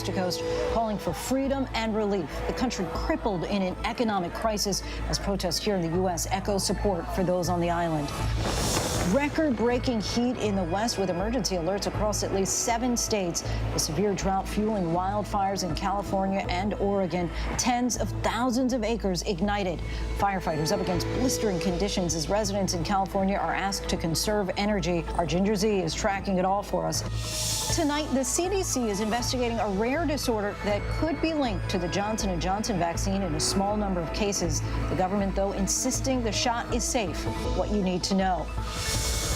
coast to coast, calling for freedom and relief. The country crippled in an economic crisis as protests here in the U.S. echo support for those on the island. Record-breaking heat in the West with emergency alerts across at least 7 states. The severe drought fueling wildfires in California and Oregon. Tens of thousands of acres ignited. Firefighters up against blistering conditions as residents in California are asked to conserve energy. Our Ginger Z is tracking it all for us. Tonight, the CDC is investigating a rare disorder that could be linked to the Johnson & Johnson vaccine in a small number of cases. The government, though, insisting the shot is safe. What you need to know.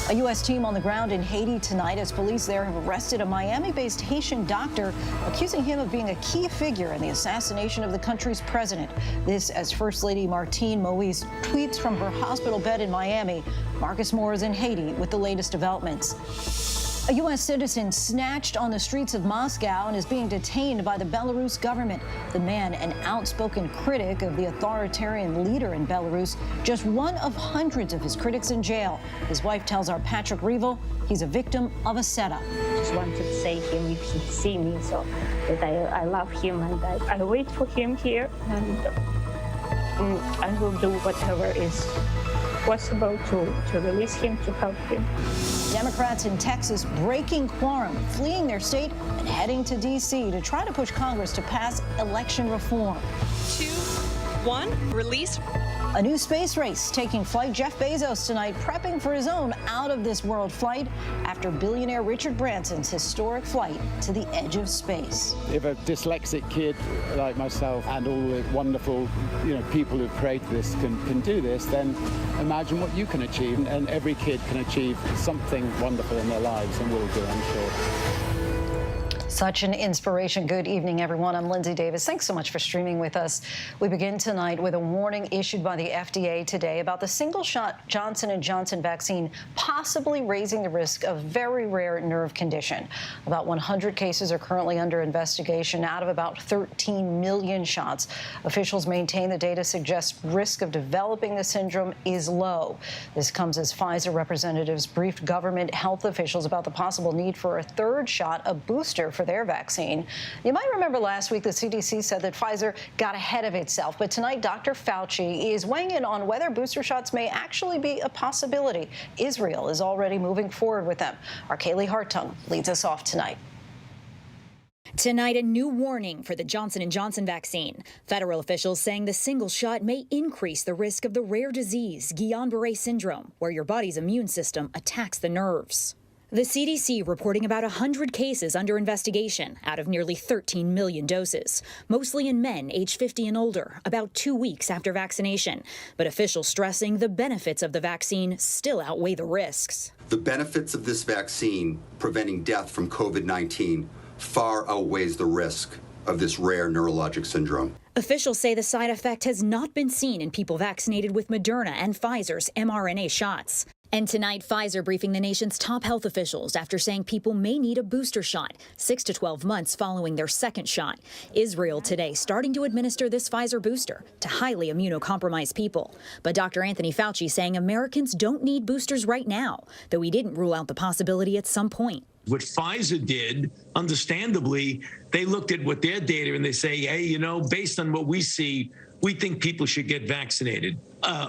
A U.S. team on the ground in Haiti tonight as police there have arrested a Miami-based Haitian doctor, accusing him of being a key figure in the assassination of the country's president. This as First Lady Martine Moise tweets from her hospital bed in Miami. Marcus Moore is in Haiti with the latest developments. A U.S. citizen snatched on the streets of Moscow and is being detained by the Belarus government. The man, an outspoken critic of the authoritarian leader in Belarus, just one of hundreds of his critics in jail. His wife tells our Patrick Revel he's a victim of a setup. Just wanted to say him if he see me, so that I love him and I wait for him here, and I will do whatever is possible to release him, to help him. Democrats in Texas breaking quorum, fleeing their state and heading to D.C. to try to push Congress to pass election reform. 2, 1, release. A new space race taking flight. Jeff Bezos tonight prepping for his own out-of-this-world flight after billionaire Richard Branson's historic flight to the edge of space. If a dyslexic kid like myself and all the wonderful people who created this can do this, then imagine what you can achieve. And every kid can achieve something wonderful in their lives and will do, I'm sure. Such an inspiration. Good evening, everyone. I'm Lindsay Davis. Thanks so much for streaming with us. We begin tonight with a warning issued by the FDA today about the single-shot Johnson & Johnson vaccine possibly raising the risk of very rare nerve condition. About 100 cases are currently under investigation out of about 13 million shots. Officials maintain the data suggests risk of developing the syndrome is low. This comes as Pfizer representatives briefed government health officials about the possible need for a third shot, a booster for their vaccine. You might remember last week the CDC said that Pfizer got ahead of itself, but tonight Dr. Fauci is weighing in on whether booster shots may actually be a possibility. Israel is already moving forward with them. Our Kaylee Hartung leads us off tonight. Tonight, a new warning for the Johnson & Johnson vaccine. Federal officials saying the single shot may increase the risk of the rare disease, Guillain-Barré syndrome, where your body's immune system attacks the nerves. The CDC reporting about 100 cases under investigation out of nearly 13 million doses, mostly in men aged 50 and older, about 2 weeks after vaccination. But officials stressing the benefits of the vaccine still outweigh the risks. The benefits of this vaccine preventing death from COVID-19 far outweighs the risk of this rare neurologic syndrome. Officials say the side effect has not been seen in people vaccinated with Moderna and Pfizer's mRNA shots. And tonight, Pfizer briefing the nation's top health officials after saying people may need a booster shot 6 to 12 months following their second shot. Israel today starting to administer this Pfizer booster to highly immunocompromised people. But Dr. Anthony Fauci saying Americans don't need boosters right now, though he didn't rule out the possibility at some point. What Pfizer did, understandably, they looked at what their data and they say, hey, based on what we see, we think people should get vaccinated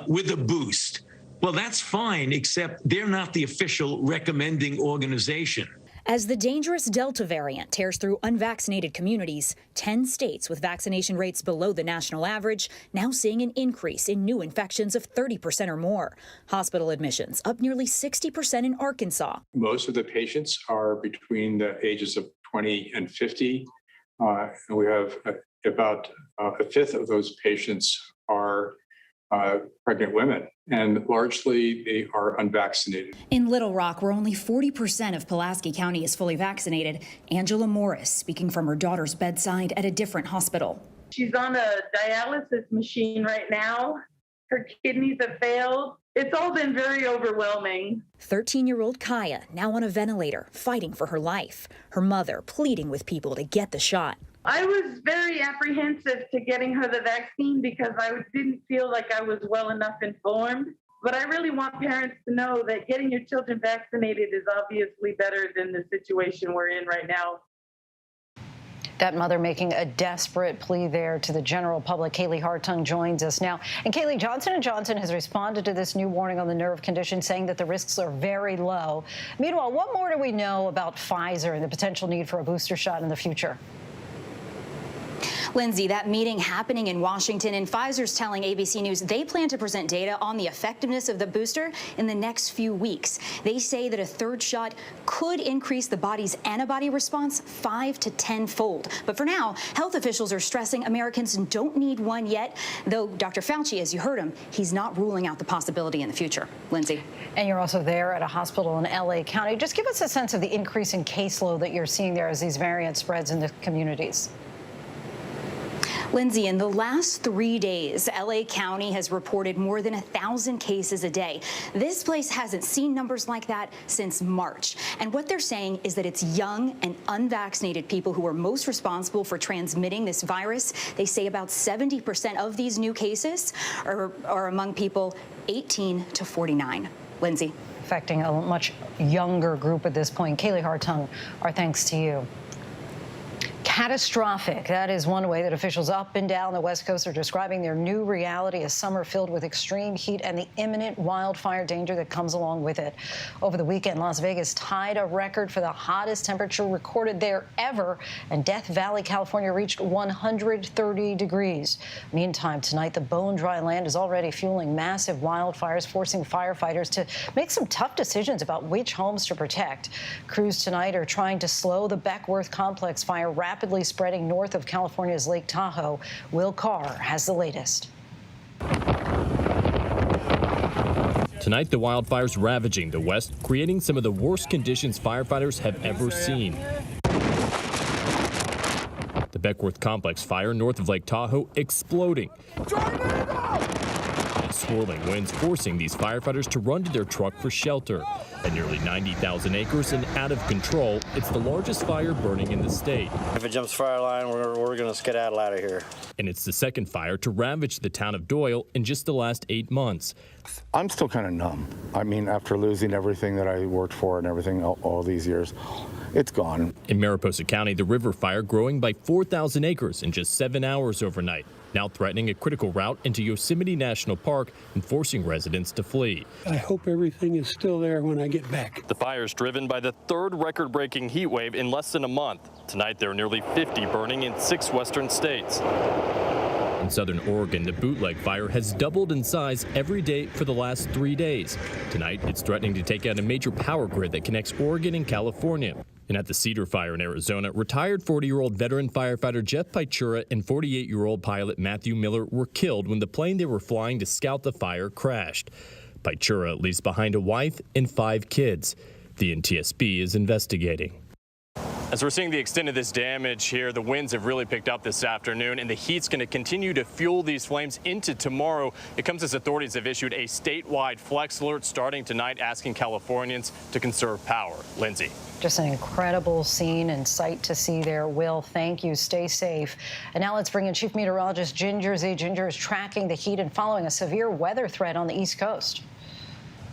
with a boost. Well, that's fine, except they're not the official recommending organization. As the dangerous Delta variant tears through unvaccinated communities, 10 states with vaccination rates below the national average now seeing an increase in new infections of 30% or more. Hospital admissions up nearly 60% in Arkansas. Most of the patients are between the ages of 20 and 50. And we have about a fifth of those patients are pregnant women, and largely they are unvaccinated. In Little Rock, where only 40% of Pulaski County is fully vaccinated, Angela Morris speaking from her daughter's bedside at a different hospital. She's on a dialysis machine right now. Her kidneys have failed. It's all been very overwhelming. 13-year-old Kaya now on a ventilator, fighting for her life. Her mother pleading with people to get the shot. I was very apprehensive to getting her the vaccine because I didn't feel like I was well enough informed. But I really want parents to know that getting your children vaccinated is obviously better than the situation we're in right now. That mother making a desperate plea there to the general public. Kaylee Hartung joins us now. And Kaylee, Johnson & Johnson has responded to this new warning on the nerve condition, saying that the risks are very low. Meanwhile, what more do we know about Pfizer and the potential need for a booster shot in the future? Lindsay, that meeting happening in Washington, and Pfizer's telling ABC News they plan to present data on the effectiveness of the booster in the next few weeks. They say that a third shot could increase the body's antibody response 5 to 10-fold. But for now, health officials are stressing Americans don't need one yet, though Dr. Fauci, as you heard him, he's not ruling out the possibility in the future. Lindsay. And you're also there at a hospital in L.A. County. Just give us a sense of the increase in caseload that you're seeing there as these variants spreads in the communities. Lindsay, in the last 3 days, L.A. County has reported more than 1,000 cases a day. This place hasn't seen numbers like that since March. And what they're saying is that it's young and unvaccinated people who are most responsible for transmitting this virus. They say about 70% of these new cases are among people 18 to 49. Lindsay. Affecting a much younger group at this point. Kaylee Hartung, our thanks to you. Catastrophic. That is one way that officials up and down the West Coast are describing their new reality, a summer filled with extreme heat and the imminent wildfire danger that comes along with it. Over the weekend, Las Vegas tied a record for the hottest temperature recorded there ever, and Death Valley, California reached 130 degrees. Meantime, tonight, the bone dry land is already fueling massive wildfires, forcing firefighters to make some tough decisions about which homes to protect. Crews tonight are trying to slow the Beckworth complex fire rapidly spreading north of California's Lake Tahoe. Will Carr has the latest. Tonight, the wildfires ravaging the West, creating some of the worst conditions firefighters have ever seen. The Beckworth complex fire north of Lake Tahoe exploding. Swirling winds forcing these firefighters to run to their truck for shelter. At nearly 90,000 acres and out of control, it's the largest fire burning in the state. If it jumps fire line, we're going to skedaddle out of here. And it's the second fire to ravage the town of Doyle in just the last 8 months. I'm still kind of numb. I mean, after losing everything that I worked for and everything all these years, it's gone. In Mariposa County, the river fire growing by 4,000 acres in just 7 hours overnight, now threatening a critical route into Yosemite National Park and forcing residents to flee. I hope everything is still there when I get back. The fire is driven by the third record-breaking heat wave in less than a month. Tonight, there are nearly 50 burning in 6 western states. In southern Oregon, the bootleg fire has doubled in size every day for the last 3 days. Tonight, it's threatening to take out a major power grid that connects Oregon and California. And at the Cedar Fire in Arizona, retired 40-year-old veteran firefighter Jeff Pichura and 48-year-old pilot Matthew Miller were killed when the plane they were flying to scout the fire crashed. Pichura leaves behind a wife and 5 kids. The NTSB is investigating. As we're seeing the extent of this damage here, the winds have really picked up this afternoon, and the heat's going to continue to fuel these flames into tomorrow. It comes as authorities have issued a statewide flex alert starting tonight, asking Californians to conserve power. Lindsay. Just an incredible scene and sight to see there. Will, thank you. Stay safe. And now let's bring in Chief Meteorologist Ginger Z. Ginger is tracking the heat and following a severe weather threat on the East Coast.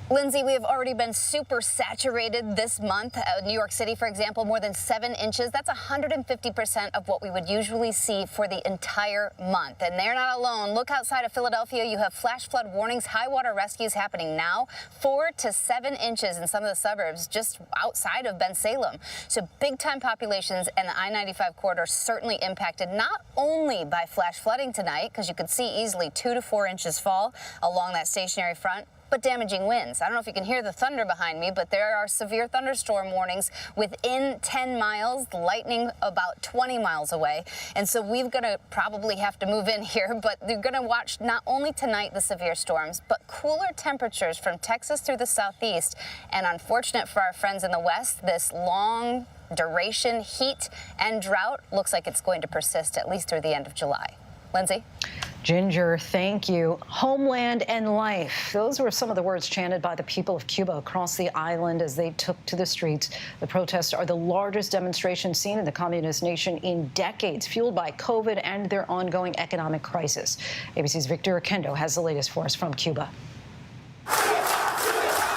Lindsay, we have already been super saturated this month. New York City, for example, more than 7 inches. That's 150% of what we would usually see for the entire month. And they're not alone. Look outside of Philadelphia. You have flash flood warnings, high water rescues happening now. 4 to 7 inches in some of the suburbs just outside of Bensalem. So big time populations, and the I-95 corridor certainly impacted not only by flash flooding tonight, because you could see easily 2 to 4 inches fall along that stationary front, but damaging winds. I don't know if you can hear the thunder behind me, but there are severe thunderstorm warnings within 10 miles, lightning about 20 miles away. And so we're going to probably have to move in here, but they're going to watch not only tonight the severe storms, but cooler temperatures from Texas through the southeast. And unfortunate for our friends in the west, this long duration heat and drought looks like it's going to persist at least through the end of July. Lindsay? Ginger, thank you. Homeland and life. Those were some of the words chanted by the people of Cuba across the island as they took to the streets. The protests are the largest demonstration seen in the communist nation in decades, fueled by COVID and their ongoing economic crisis. ABC's Victor Oquendo has the latest for us from Cuba.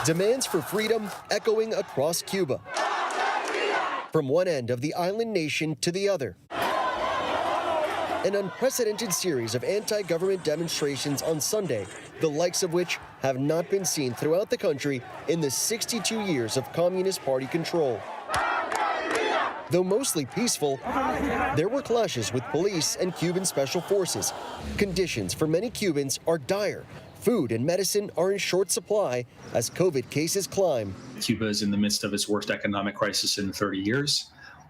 Demands for freedom echoing across Cuba. From one end of the island nation to the other. An unprecedented series of anti-government demonstrations on Sunday, the likes of which have not been seen throughout the country in the 62 years of Communist Party control. Though mostly peaceful, there were clashes with police and Cuban special forces. Conditions for many Cubans are dire. Food and medicine are in short supply as COVID cases climb. Cuba is in the midst of its worst economic crisis in 30 years.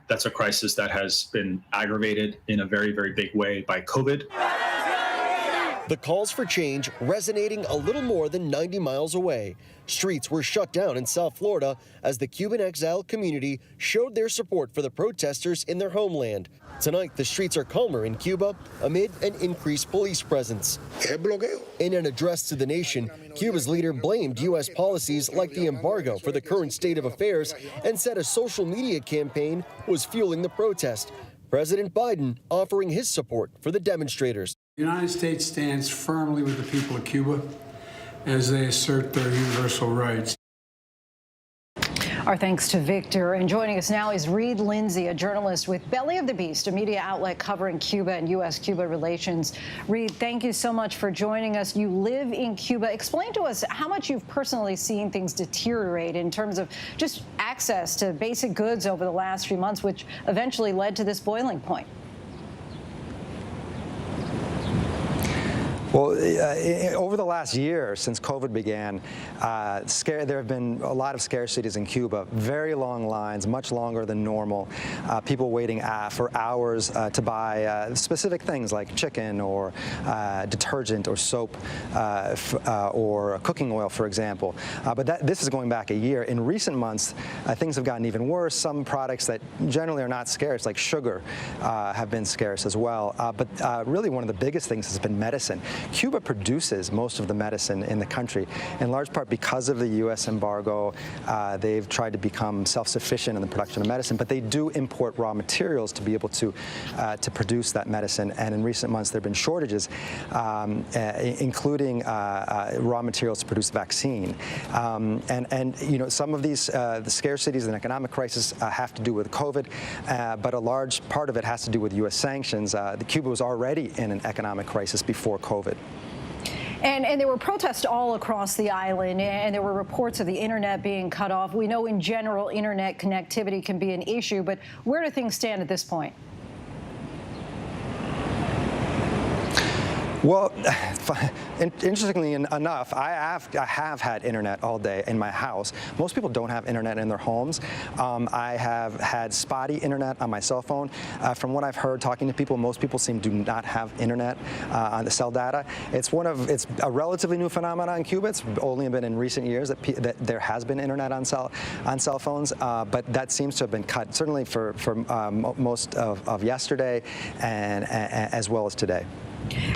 That's a crisis that has been aggravated in a very, very big way by COVID. The calls for change resonating a little more than 90 miles away. Streets were shut down in South Florida as the Cuban exile community showed their support for the protesters in their homeland. Tonight, the streets are calmer in Cuba amid an increased police presence. In an address to the nation, Cuba's leader blamed U.S. policies like the embargo for the current state of affairs and said a social media campaign was fueling the protest. President Biden offering his support for the demonstrators. The United States stands firmly with the people of Cuba as they assert their universal rights. Our thanks to Victor. And joining us now is Reed Lindsay, a journalist with Belly of the Beast, a media outlet covering Cuba and U.S.-Cuba relations. Reed, thank you so much for joining us. You live in Cuba. Explain to us how much you've personally seen things deteriorate in terms of just access to basic goods over the last few months, which eventually led to this boiling point. Well, over the last year, since COVID began, there have been a lot of scarcities in Cuba, very long lines, much longer than normal, people waiting for hours to buy specific things like chicken or detergent or soap or cooking oil, for example. But this is going back a year. In recent months, things have gotten even worse. Some products that generally are not scarce, like sugar, have been scarce as well. But really one of the biggest things has been medicine. Cuba produces most of the medicine in the country, in large part because of the U.S. embargo. They've tried to become self-sufficient in the production of medicine, but they do import raw materials to be able to produce that medicine. And in recent months, there have been shortages, including raw materials to produce vaccine. And you know, some of these the scarcities and economic crisis have to do with COVID, but a large part of it has to do with U.S. sanctions. Cuba was already in an economic crisis before COVID. And there were protests all across the island, and there were reports of the internet being cut off. We know in general internet connectivity can be an issue, but where do things stand at this point? Well, interestingly enough, I have had internet all day in my house. Most people don't have internet in their homes. I have had spotty internet on my cell phone. From what I've heard, talking to people, most people do not have internet on the cell data. It's a relatively new phenomenon in Cuba. It's only been in recent years that there has been internet on cell phones, but that seems to have been cut, certainly for most of yesterday and as well as today.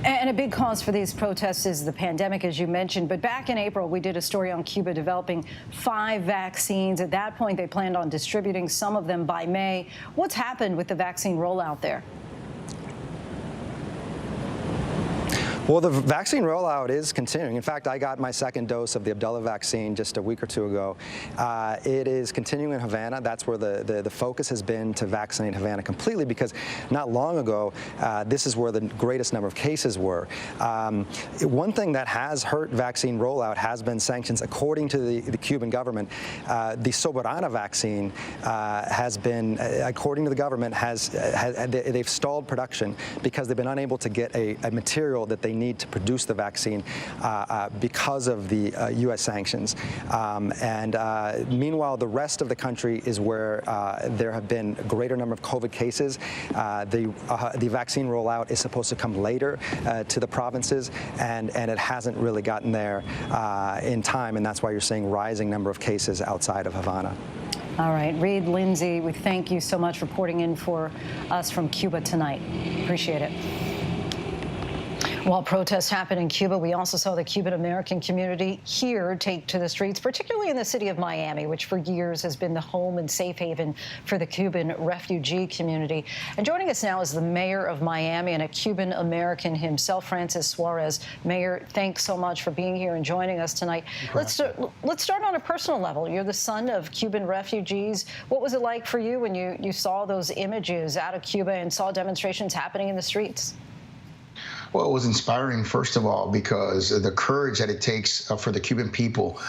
And a big cause for these protests is the pandemic, as you mentioned. But back in April, we did a story on Cuba developing 5 vaccines. At that point, they planned on distributing some of them by May. What's happened with the vaccine rollout there? Well, the vaccine rollout is continuing. In fact, I got my second dose of the Abdullah vaccine just a week or two ago. It is continuing in Havana. That's where the focus has been, to vaccinate Havana completely, because not long ago, this is where the greatest number of cases were. One thing that has hurt vaccine rollout has been sanctions. According to the Cuban government, the Soberana vaccine has been, according to the government, they've stalled production because they've been unable to get a material that they need to produce the vaccine because of the U.S. sanctions. Meanwhile, the rest of the country is where there have been a greater number of COVID cases. The vaccine rollout is supposed to come later to the provinces, and it hasn't really gotten there in time, and that's why you're seeing rising number of cases outside of Havana. All right, Reed Lindsay, we thank you so much for reporting in for us from Cuba tonight. Appreciate it. While protests happen in Cuba, we also saw the Cuban American community here take to the streets, particularly in the city of Miami, which for years has been the home and safe haven for the Cuban refugee community. And joining us now is the mayor of Miami and a Cuban American himself, Francis Suarez. Mayor, thanks so much for being here and joining us tonight. Let's start on a personal level. You're the son of Cuban refugees. What was it like for you when you saw those images out of Cuba and saw demonstrations happening in the streets? Well, it was inspiring, first of all, because the courage that it takes for the Cuban people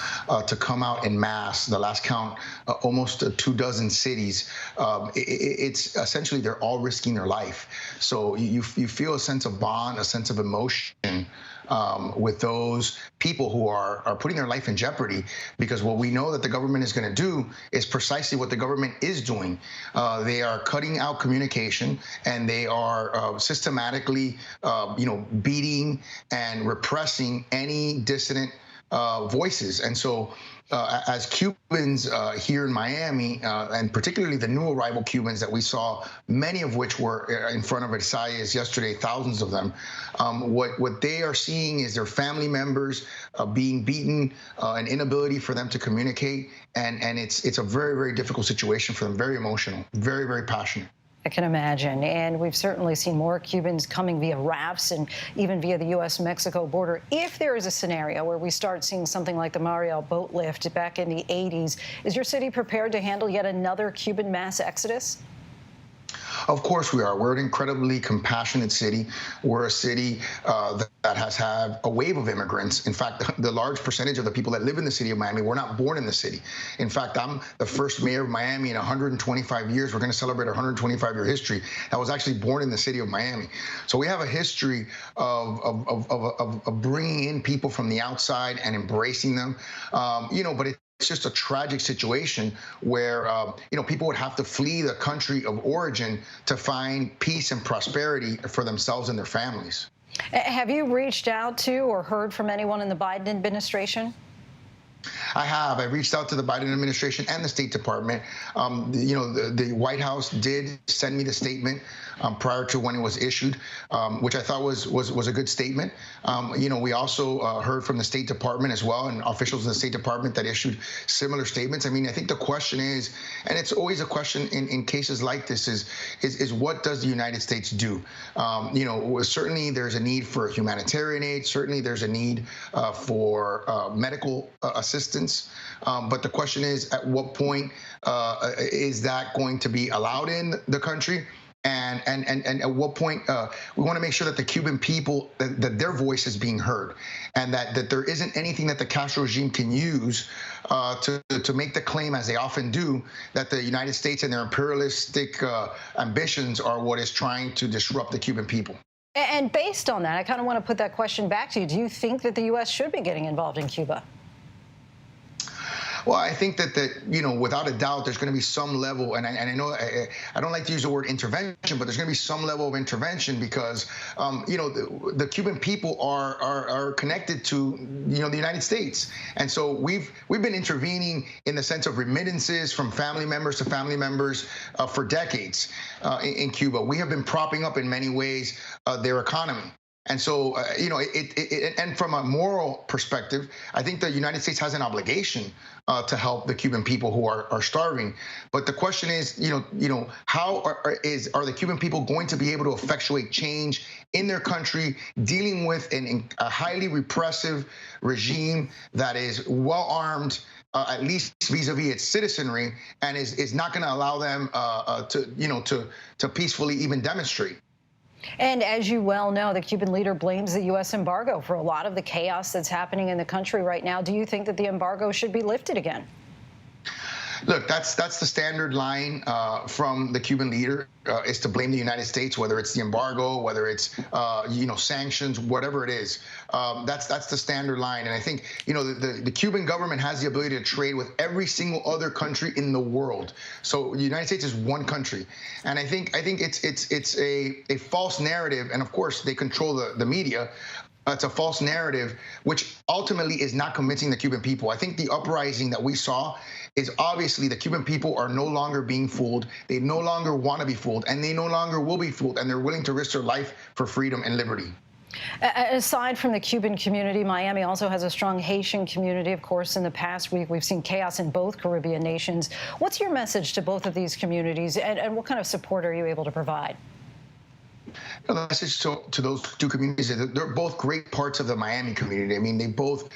to come out en masse. The last count, almost 24 cities. It's essentially they're all risking their life. So you feel a sense of bond, a sense of emotion with those people who are putting their life in jeopardy, because what we know that the government is going to do is precisely what the government is doing. They are cutting out communication, and they are systematically, beating and repressing any dissident voices. And so as Cubans here in Miami, and particularly the new arrival Cubans that we saw, many of which were in front of Versailles yesterday, thousands of them, what they are seeing is their family members being beaten, an inability for them to communicate, and it's a very, very difficult situation for them, very emotional, very, very passionate. I can imagine. And we've certainly seen more Cubans coming via rafts and even via the U.S.-Mexico border. If there is a scenario where we start seeing something like the Mariel boat lift back in the 80s, is your city prepared to handle yet another Cuban mass exodus? Of course we are. We're an incredibly compassionate city. We're a city that has had a wave of immigrants. In fact, the large percentage of the people that live in the city of Miami were not born in the city. In fact, I'm the first mayor of Miami in 125 years. We're going to celebrate our 125-year history. I was actually born in the city of Miami. So we have a history of bringing in people from the outside and embracing them. But it's just a tragic situation where, people would have to flee the country of origin to find peace and prosperity for themselves and their families. Have you reached out to or heard from anyone in the Biden administration? I have. I reached out to the Biden administration and the State Department. The White House did send me the statement prior to when it was issued, which I thought was a good statement. We also heard from the State Department as well, and officials in the State Department that issued similar statements. I mean, I think the question is, and it's always a question in cases like this, is what does the United States do? Certainly there's a need for humanitarian aid. Certainly there's a need for medical assistance. But the question is, at what point is that going to be allowed in the country? And at what point we want to make sure that the Cuban people, that their voice is being heard, and that there isn't anything that the Castro regime can use to make the claim, as they often do, that the United States and their imperialistic ambitions are what is trying to disrupt the Cuban people. And based on that, I kind of want to put that question back to you. Do you think that the U.S. should be getting involved in Cuba? Well, I think that without a doubt, there's going to be some level, and I know I don't like to use the word intervention, but there's going to be some level of intervention because, the Cuban people are connected to, the United States. And so we've been intervening in the sense of remittances from family members to family members for decades in Cuba. We have been propping up in many ways their economy. And so, and from a moral perspective, I think the United States has an obligation to help the Cuban people who are starving. But the question is, how are the Cuban people going to be able to effectuate change in their country, dealing with a highly repressive regime that is well armed, at least vis-a-vis its citizenry, and is not going to allow them to peacefully even demonstrate. And as you well know, the Cuban leader blames the U.S. embargo for a lot of the chaos that's happening in the country right now. Do you think that the embargo should be lifted again? Look, that's the standard line from the Cuban leader is to blame the United States, whether it's the embargo, whether it's sanctions, whatever it is. That's the standard line. And I think the Cuban government has the ability to trade with every single other country in the world. So the United States is one country, and I think it's a false narrative. And of course, they control the media. It's a false narrative, which ultimately is not convincing the Cuban people. I think the uprising that we saw is obviously the Cuban people are no longer being fooled. They no longer want to be fooled, and they no longer will be fooled, and they're willing to risk their life for freedom and liberty. Aside from the Cuban community, Miami also has a strong Haitian community. Of course, in the past week, we've seen chaos in both Caribbean nations. What's your message to both of these communities, and what kind of support are you able to provide? The message to those two communities is that they're both great parts of the Miami community. I mean, they both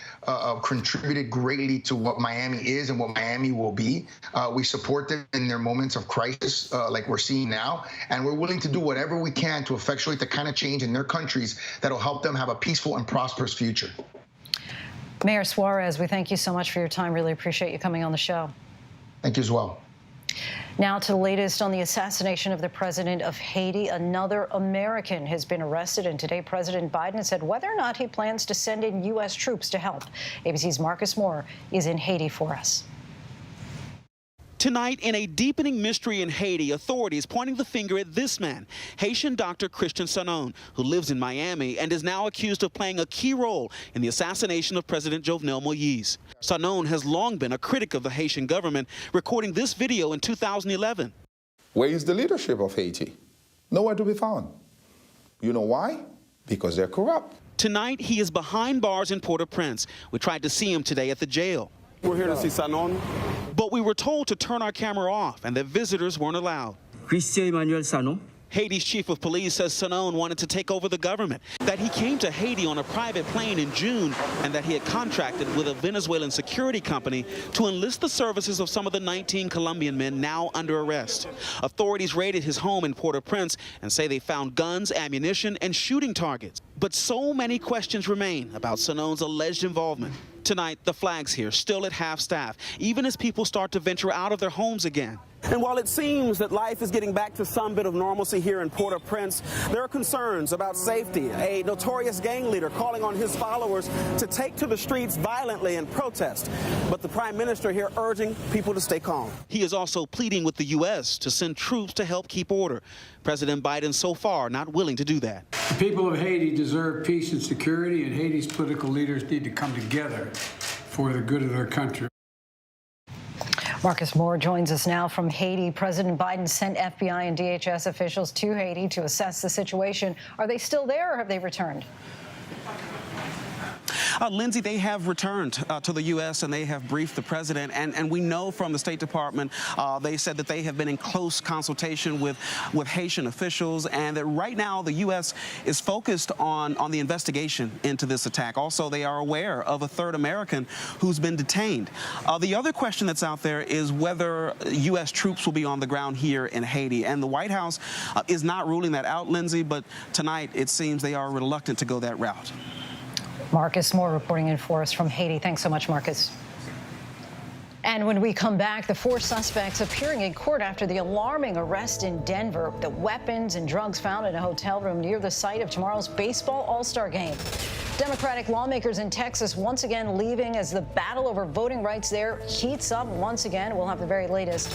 contributed greatly to what Miami is and what Miami will be. We support them in their moments of crisis like we're seeing now, and we're willing to do whatever we can to effectuate the kind of change in their countries that'll help them have a peaceful and prosperous future. Mayor Suarez, we thank you so much for your time. Really appreciate you coming on the show. Thank you as well. Now to the latest on the assassination of the president of Haiti. Another American has been arrested, and today President Biden said whether or not he plans to send in U.S. troops to help. ABC's Marcus Moore is in Haiti for us. Tonight, in a deepening mystery in Haiti, authorities pointing the finger at this man, Haitian Dr. Christian Sanon, who lives in Miami and is now accused of playing a key role in the assassination of President Jovenel Moïse. Sanon has long been a critic of the Haitian government, recording this video in 2011. Where is the leadership of Haiti? Nowhere to be found. You know why? Because they're corrupt. Tonight, he is behind bars in Port-au-Prince. We tried to see him today at the jail. We're here to see Sanon. But we were told to turn our camera off and that visitors weren't allowed. Christian Emmanuel Sanon. Haiti's chief of police says Sanon wanted to take over the government, that he came to Haiti on a private plane in June, and that he had contracted with a Venezuelan security company to enlist the services of some of the 19 Colombian men now under arrest. Authorities raided his home in Port-au-Prince and say they found guns, ammunition, and shooting targets. But so many questions remain about Sanon's alleged involvement. Tonight, the flags here still at half-staff, even as people start to venture out of their homes again. And while it seems that life is getting back to some bit of normalcy here in Port-au-Prince, there are concerns about safety. A notorious gang leader calling on his followers to take to the streets violently and protest. But the prime minister here urging people to stay calm. He is also pleading with the U.S. to send troops to help keep order. President Biden so far not willing to do that. The people of Haiti deserve peace and security, and Haiti's political leaders need to come together for the good of their country. Marcus Moore joins us now from Haiti. President Biden sent FBI and DHS officials to Haiti to assess the situation. Are they still there or have they returned? Lindsay, they have returned to the U.S. and they have briefed the president. And we know from the State Department, they said that they have been in close consultation with Haitian officials, and that right now the U.S. is focused on the investigation into this attack. Also, they are aware of a third American who's been detained. The other question that's out there is whether U.S. troops will be on the ground here in Haiti. And the White House is not ruling that out, Lindsay, but tonight it seems they are reluctant to go that route. Marcus Moore reporting in for us from Haiti. Thanks so much, Marcus. And when we come back, the 4 suspects appearing in court after the alarming arrest in Denver. The weapons and drugs found in a hotel room near the site of tomorrow's baseball All-Star game. Democratic lawmakers in Texas once again leaving as the battle over voting rights there heats up once again. We'll have the very latest.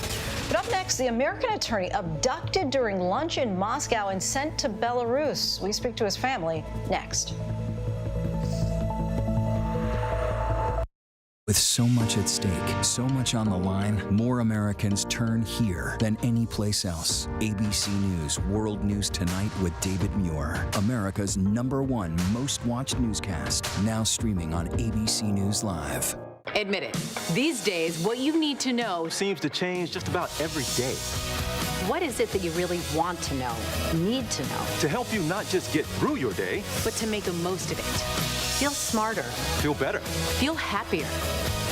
But up next, the American attorney abducted during lunch in Moscow and sent to Belarus. We speak to his family next. With so much at stake, so much on the line, more Americans turn here than any place else. ABC News World News Tonight with David Muir, America's #1 most watched newscast, now streaming on ABC News Live. Admit it, these days, what you need to know seems to change just about every day. What is it that you really want to know, need to know? To help you not just get through your day, but to make the most of it. Feel smarter. Feel better. Feel happier.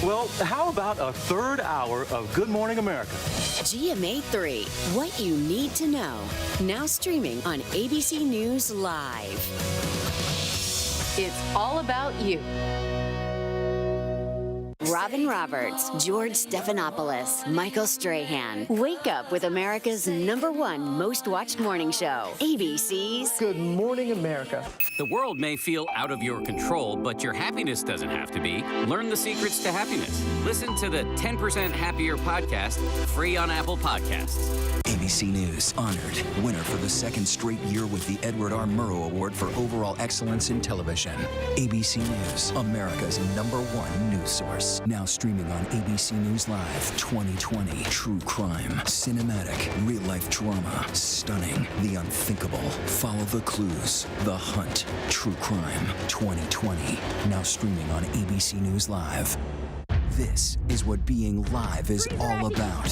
Well, how about a third hour of Good Morning America? GMA 3, what you need to know. Now streaming on ABC News Live. It's all about you. Robin Roberts, George Stephanopoulos, Michael Strahan. Wake up with America's #1 most watched morning show. ABC's Good Morning America. The world may feel out of your control, but your happiness doesn't have to be. Learn the secrets to happiness. Listen to the 10% Happier podcast, free on Apple Podcasts. ABC News honored winner for the 2nd straight year with the Edward R. Murrow Award for Overall Excellence in Television. ABC News, America's #1 news source. This, now streaming on ABC News Live 2020. True crime, cinematic, real-life drama, stunning, the unthinkable. Follow the clues, The Hunt. True crime 2020. Now streaming on ABC News Live. This is what being live is all about.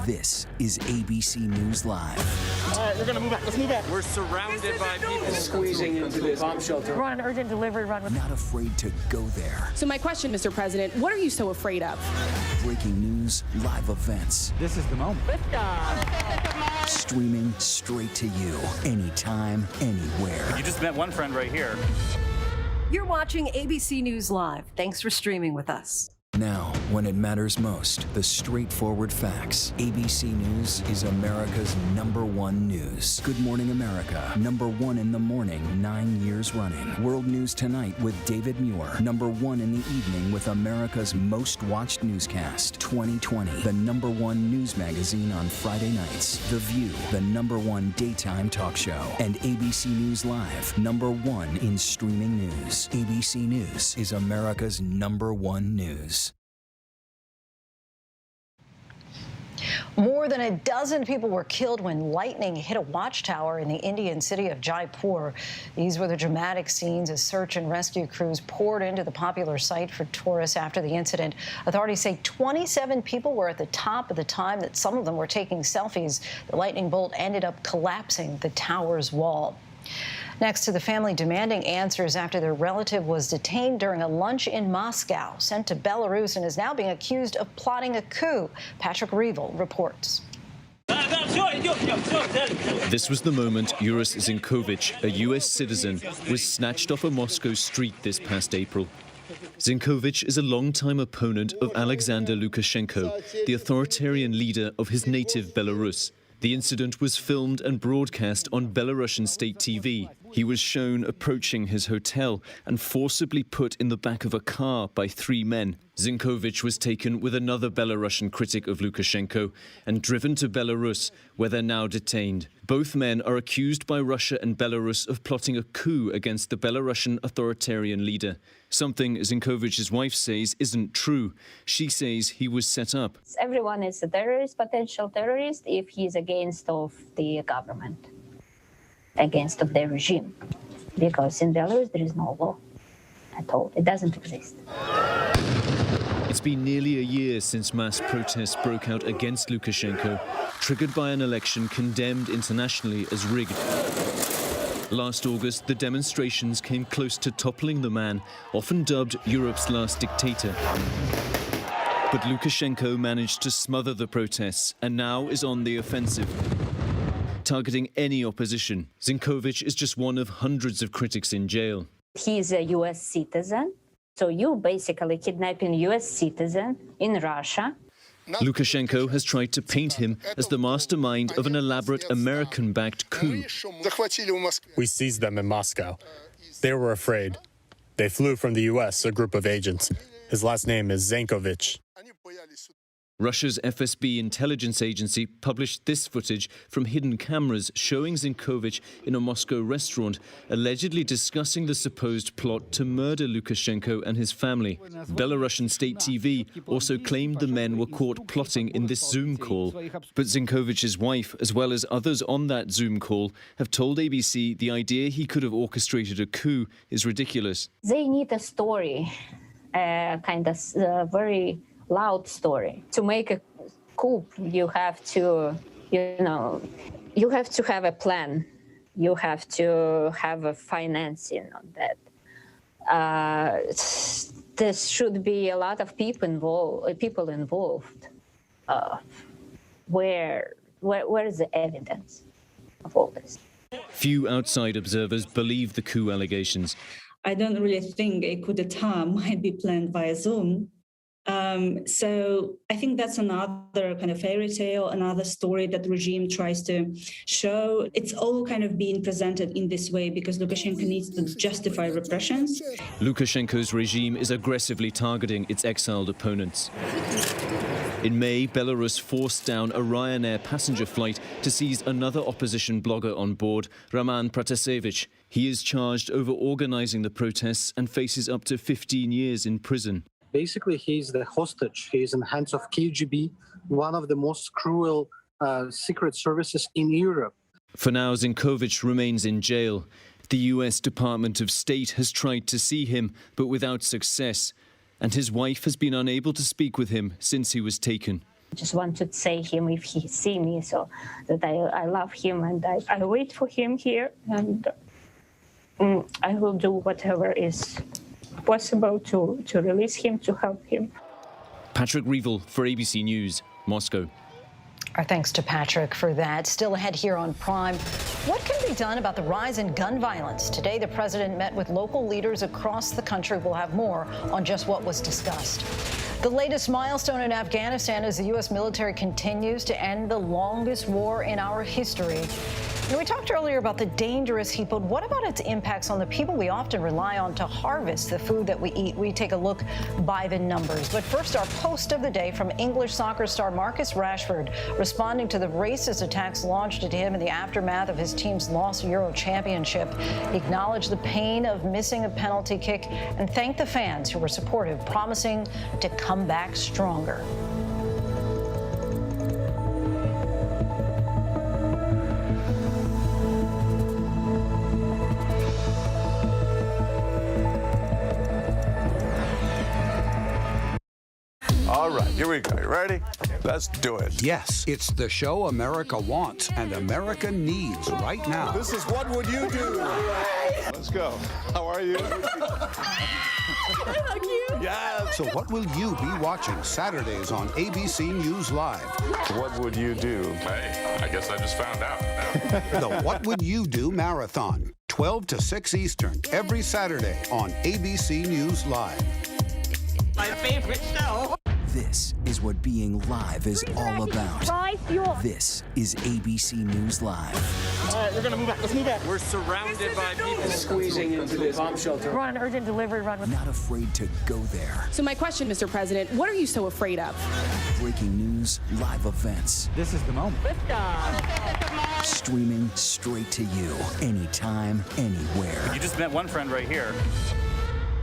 This is ABC News Live. All right, we're gonna move back. Let's move back. We're surrounded by people squeezing into this bomb shelter. We're on an urgent delivery run. Not afraid to go there. So my question, Mr. President, what are you so afraid of? Breaking news, live events. This is the moment. Streaming straight to you, anytime, anywhere. You just met one friend right here. You're watching ABC News Live. Thanks for streaming with us. Now, when it matters most, the straightforward facts. ABC News is America's #1 news. Good Morning America, #1 in the morning, 9 years running. World News Tonight with David Muir, #1 in the evening with America's most watched newscast. 2020, the #1 news magazine on Friday nights. The View, the #1 daytime talk show. And ABC News Live, #1 in streaming news. ABC News is America's #1 news. More than a dozen people were killed when lightning hit a watchtower in the Indian city of Jaipur. These were the dramatic scenes as search and rescue crews poured into the popular site for tourists after the incident. Authorities say 27 people were at the top at the time that some of them were taking selfies. The lightning bolt ended up collapsing the tower's wall. Next to the family demanding answers after their relative was detained during a lunch in Moscow, sent to Belarus, and is now being accused of plotting a coup. Patrick Reevell reports. This was the moment Yuris Zinkovich, a U.S. citizen, was snatched off a Moscow street this past April. Zinkovich is a longtime opponent of Alexander Lukashenko, the authoritarian leader of his native Belarus. The incident was filmed and broadcast on Belarusian state TV. He was shown approaching his hotel and forcibly put in the back of a car by 3 men. Zinkovich was taken with another Belarusian critic of Lukashenko and driven to Belarus, where they're now detained. Both men are accused by Russia and Belarus of plotting a coup against the Belarusian authoritarian leader. Something Zinkovich's wife says isn't true. She says he was set up. Everyone is a terrorist, potential terrorist, if he's against of the government, against of the regime. Because in Belarus, there is no law at all. It doesn't exist. It's been nearly a year since mass protests broke out against Lukashenko, triggered by an election condemned internationally as rigged. Last August, the demonstrations came close to toppling the man, often dubbed Europe's last dictator. But Lukashenko managed to smother the protests and now is on the offensive, targeting any opposition. Zinkovich is just one of hundreds of critics in jail. He's a U.S. citizen, so you basically kidnapping U.S. citizen in Russia. Lukashenko has tried to paint him as the mastermind of an elaborate American-backed coup. We seized them in Moscow. They were afraid. They flew from the U.S., a group of agents. His last name is Zinkovich. Russia's FSB intelligence agency published this footage from hidden cameras showing Zinkovich in a Moscow restaurant, allegedly discussing the supposed plot to murder Lukashenko and his family. Belarusian state TV also claimed the men were caught plotting in this Zoom call. But Zinkovich's wife, as well as others on that Zoom call, have told ABC the idea he could have orchestrated a coup is ridiculous. They need a story, kind of very loud story. To make a coup, you have to, you have to have a plan. You have to have a financing on that. There should be a lot of people involved. Where is the evidence of all this? Few outside observers believe the coup allegations. I don't really think a coup d'etat might be planned via Zoom. So I think that's another kind of fairy tale, another story that the regime tries to show. It's all kind of being presented in this way because Lukashenko needs to justify repressions. Lukashenko's regime is aggressively targeting its exiled opponents. In May, Belarus forced down a Ryanair passenger flight to seize another opposition blogger on board, Roman Protasevich. He is charged over organizing the protests and faces up to 15 years in prison. Basically, he's the hostage. He's in the hands of KGB, one of the most cruel secret services in Europe. For now, Zinkovich remains in jail. The U.S. Department of State has tried to see him, but without success. And his wife has been unable to speak with him since he was taken. I just want to say him if he see me, so that I love him and I wait for him here, and I will do whatever is possible to release him, to help him. Patrick Revel for ABC News, Moscow. Our thanks to Patrick for that. Still ahead here on Prime. What can be done about the rise in gun violence? Today, the president met with local leaders across the country. We'll have more on just what was discussed. The latest milestone in Afghanistan as the U.S. military continues to end the longest war in our history. And we talked earlier about the dangerous heat, but what about its impacts on the people we often rely on to harvest the food that we eat? We take a look by the numbers. But first, our post of the day from English soccer star Marcus Rashford, responding to the racist attacks launched at him in the aftermath of his team's lost Euro championship. He acknowledged the pain of missing a penalty kick and thanked the fans who were supportive, promising to come back stronger. All right, here we go. You ready? Let's do it. Yes, it's the show America wants and America needs right now. This is What Would You Do? Let's go. How are you? How cute. Yeah. So what will you be watching Saturdays on ABC News Live? What would you do? Hey, I guess I just found out. The What Would You Do Marathon, 12 to 6 Eastern, every Saturday on ABC News Live. My favorite show. This is what being live is all about. This is ABC News Live. All right, we're going to move back. Let's move back. We're surrounded by people Squeezing into this bomb shelter. We're on an urgent delivery run. Not afraid to go there. So my question, Mr. President, what are you so afraid of? Breaking news, live events. This is the moment. Streaming straight to you, anytime, anywhere. You just met one friend right here.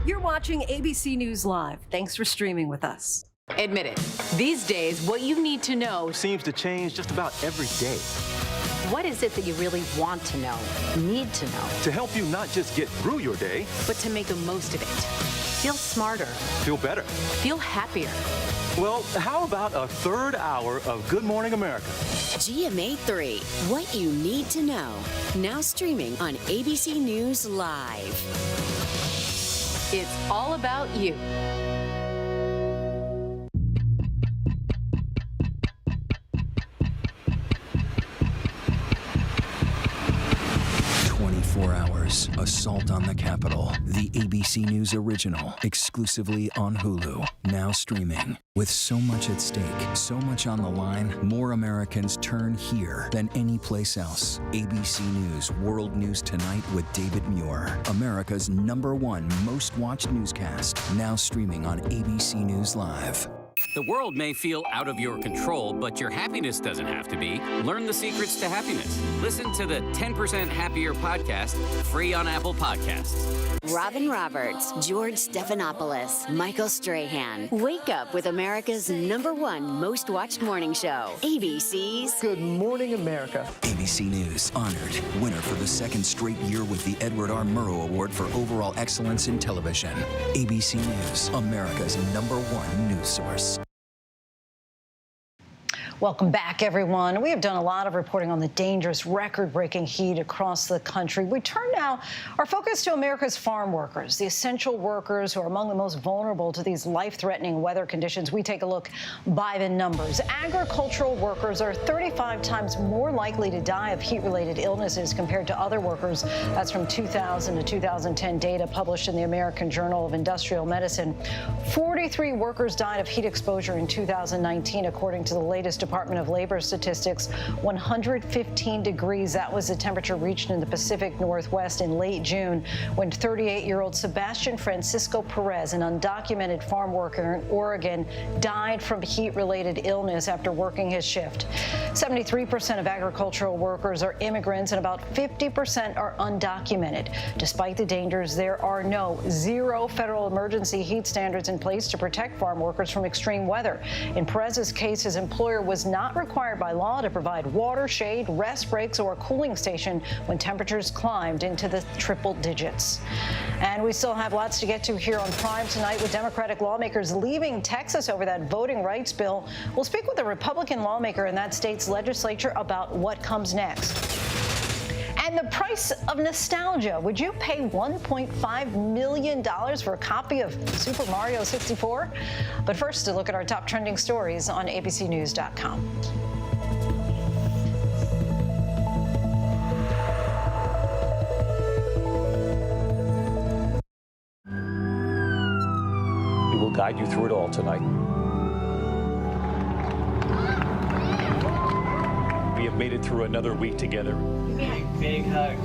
You're watching ABC News Live. Thanks for streaming with us. Admit it. These days, what you need to know seems to change just about every day. What is it that you really want to know, need to know? To help you not just get through your day, but to make the most of it. Feel smarter. Feel better. Feel happier. Well, how about a third hour of Good Morning America? GMA 3, what you need to know. Now streaming on ABC News Live. It's all about you. Assault on the Capitol, the ABC News original, exclusively on Hulu, now streaming. With so much at stake, so much on the line, more Americans turn here than any place else. ABC News World News Tonight with David Muir, America's #1 most watched newscast, now streaming on ABC News Live. The world may feel out of your control, but your happiness doesn't have to be. Learn the secrets to happiness. Listen to the 10% Happier podcast, free on Apple Podcasts. Robin Roberts, George Stephanopoulos, Michael Strahan. Wake up with America's #1 most watched morning show. ABC's Good Morning America. ABC News honored winner for the second straight year with the Edward R. Murrow Award for Overall Excellence in Television. ABC News, America's #1 news source. Welcome back, everyone. We have done a lot of reporting on the dangerous, record-breaking heat across the country. We turn now our focus to America's farm workers, the essential workers who are among the most vulnerable to these life-threatening weather conditions. We take a look by the numbers. Agricultural workers are 35 times more likely to die of heat-related illnesses compared to other workers. That's from 2000 to 2010 data published in the American Journal of Industrial Medicine. 43 workers died of heat exposure in 2019, according to the latest Department of Labor statistics. 115 degrees. That was the temperature reached in the Pacific Northwest in late June when 38-year-old Sebastian Francisco Perez, an undocumented farm worker in Oregon, died from heat-related illness after working his shift. 73% of agricultural workers are immigrants and about 50% are undocumented. Despite the dangers, there are zero federal emergency heat standards in place to protect farm workers from extreme weather. In Perez's case, his employer was not required by law to provide water, shade, rest breaks, or a cooling station when temperatures climbed into the triple digits. And we still have lots to get to here on Prime tonight with Democratic lawmakers leaving Texas over that voting rights bill. We'll speak with a Republican lawmaker in that state's legislature about what comes next. And the price of nostalgia. Would you pay $1.5 million for a copy of Super Mario 64? But first, a look at our top trending stories on abcnews.com. We will guide you through it all tonight. We have made it through another week together. Big hug,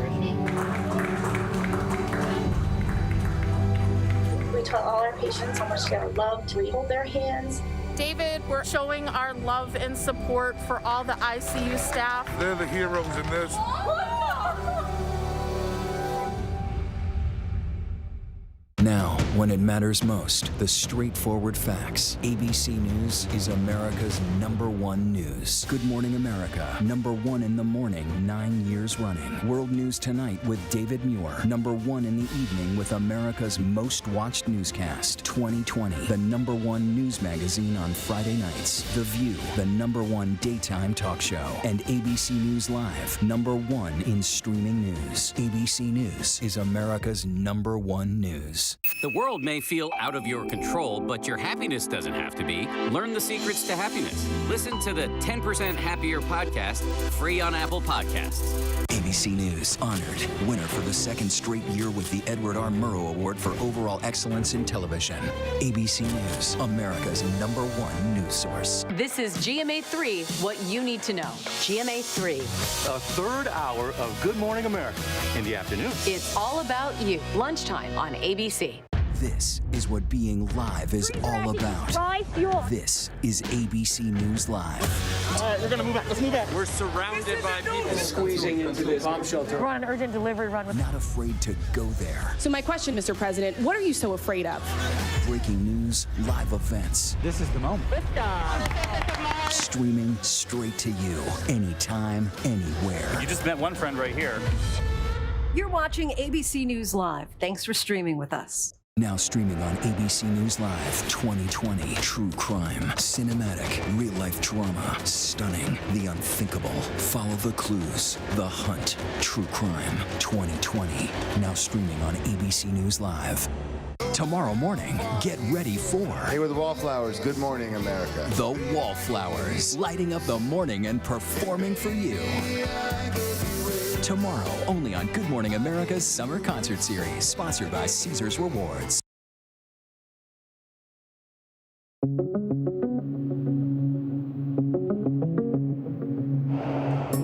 We tell all our patients how much they're loved. We hold their hands. David, we're showing our love and support for all the ICU staff. They're the heroes in this. Now, when it matters most, the straightforward facts. ABC News is America's #1 news. Good Morning America, #1 in the morning, 9 years running. World News Tonight with David Muir, #1 in the evening with America's most watched newscast. 2020, the #1 news magazine on Friday nights. The View, the #1 daytime talk show. And ABC News Live, #1 in streaming news. ABC News is America's #1 news. The world may feel out of your control, but your happiness doesn't have to be. Learn the secrets to happiness. Listen to the 10% Happier podcast, free on Apple Podcasts. ABC News honored winner for the second straight year with the Edward R. Murrow Award for Overall Excellence in Television. ABC News, America's #1 news source. This is GMA3, what you need to know. GMA3. A third hour of Good Morning America in the afternoon. It's all about you. Lunchtime on ABC. This is what being live is all about. This is ABC News Live. All right, we're going to move back. Let's move back. We're surrounded by people Squeezing into this bomb shelter. We're on an urgent delivery run with. Not afraid to go there. So my question, Mr. President, what are you so afraid of? Breaking news, live events. This is the moment. Streaming straight to you, anytime, anywhere. You just met one friend right here. You're watching ABC News Live. Thanks for streaming with us. Now streaming on ABC News Live 2020. True crime, cinematic, real-life drama, stunning, the unthinkable. Follow the clues, The Hunt. True crime 2020. Now streaming on ABC News Live. Tomorrow morning, get ready for... Hey, we're the Wallflowers. Good Morning America. The Wallflowers, lighting up the morning and performing for you. Tomorrow, only on Good Morning America's Summer Concert Series, sponsored by Caesars Rewards.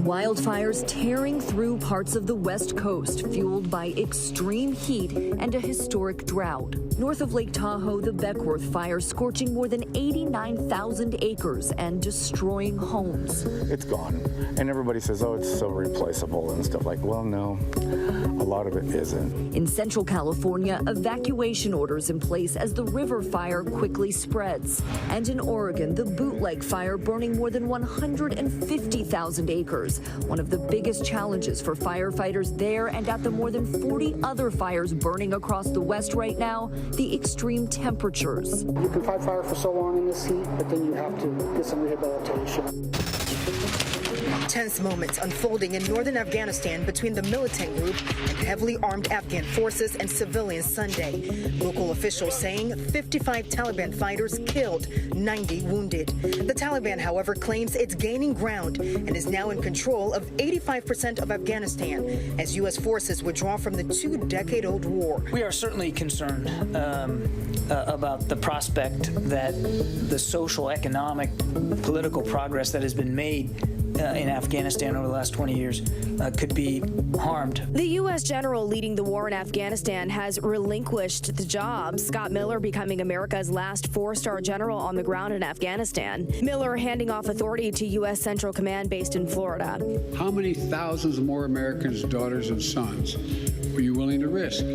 Wildfires tearing through parts of the West Coast, fueled by extreme heat and a historic drought. North of Lake Tahoe, the Beckworth fire scorching more than 89,000 acres and destroying homes. It's gone. And everybody says, oh, it's so replaceable and stuff like, well, no, a lot of it isn't. In Central California, evacuation orders in place as the river fire quickly spreads. And in Oregon, the Bootleg fire burning more than 150,000 acres. One of the biggest challenges for firefighters there and at the more than 40 other fires burning across the West right now, the extreme temperatures. You can fight fire for so long in this heat, but then you have to get some rehabilitation. Tense moments unfolding in northern Afghanistan between the militant group and heavily armed Afghan forces and civilians Sunday. Local officials saying 55 Taliban fighters killed, 90 wounded. The Taliban, however, claims it's gaining ground and is now in control of 85% of Afghanistan as U.S. forces withdraw from the two-decade-old war. We are certainly concerned about the prospect that the social, economic, political progress that has been made in Afghanistan over the last 20 years could be harmed. The U.S. general leading the war in Afghanistan has relinquished the job, Scott Miller becoming America's last four-star general on the ground in Afghanistan. Miller handing off authority to U.S. Central Command based in Florida. How many thousands more Americans' daughters and sons were you willing to risk?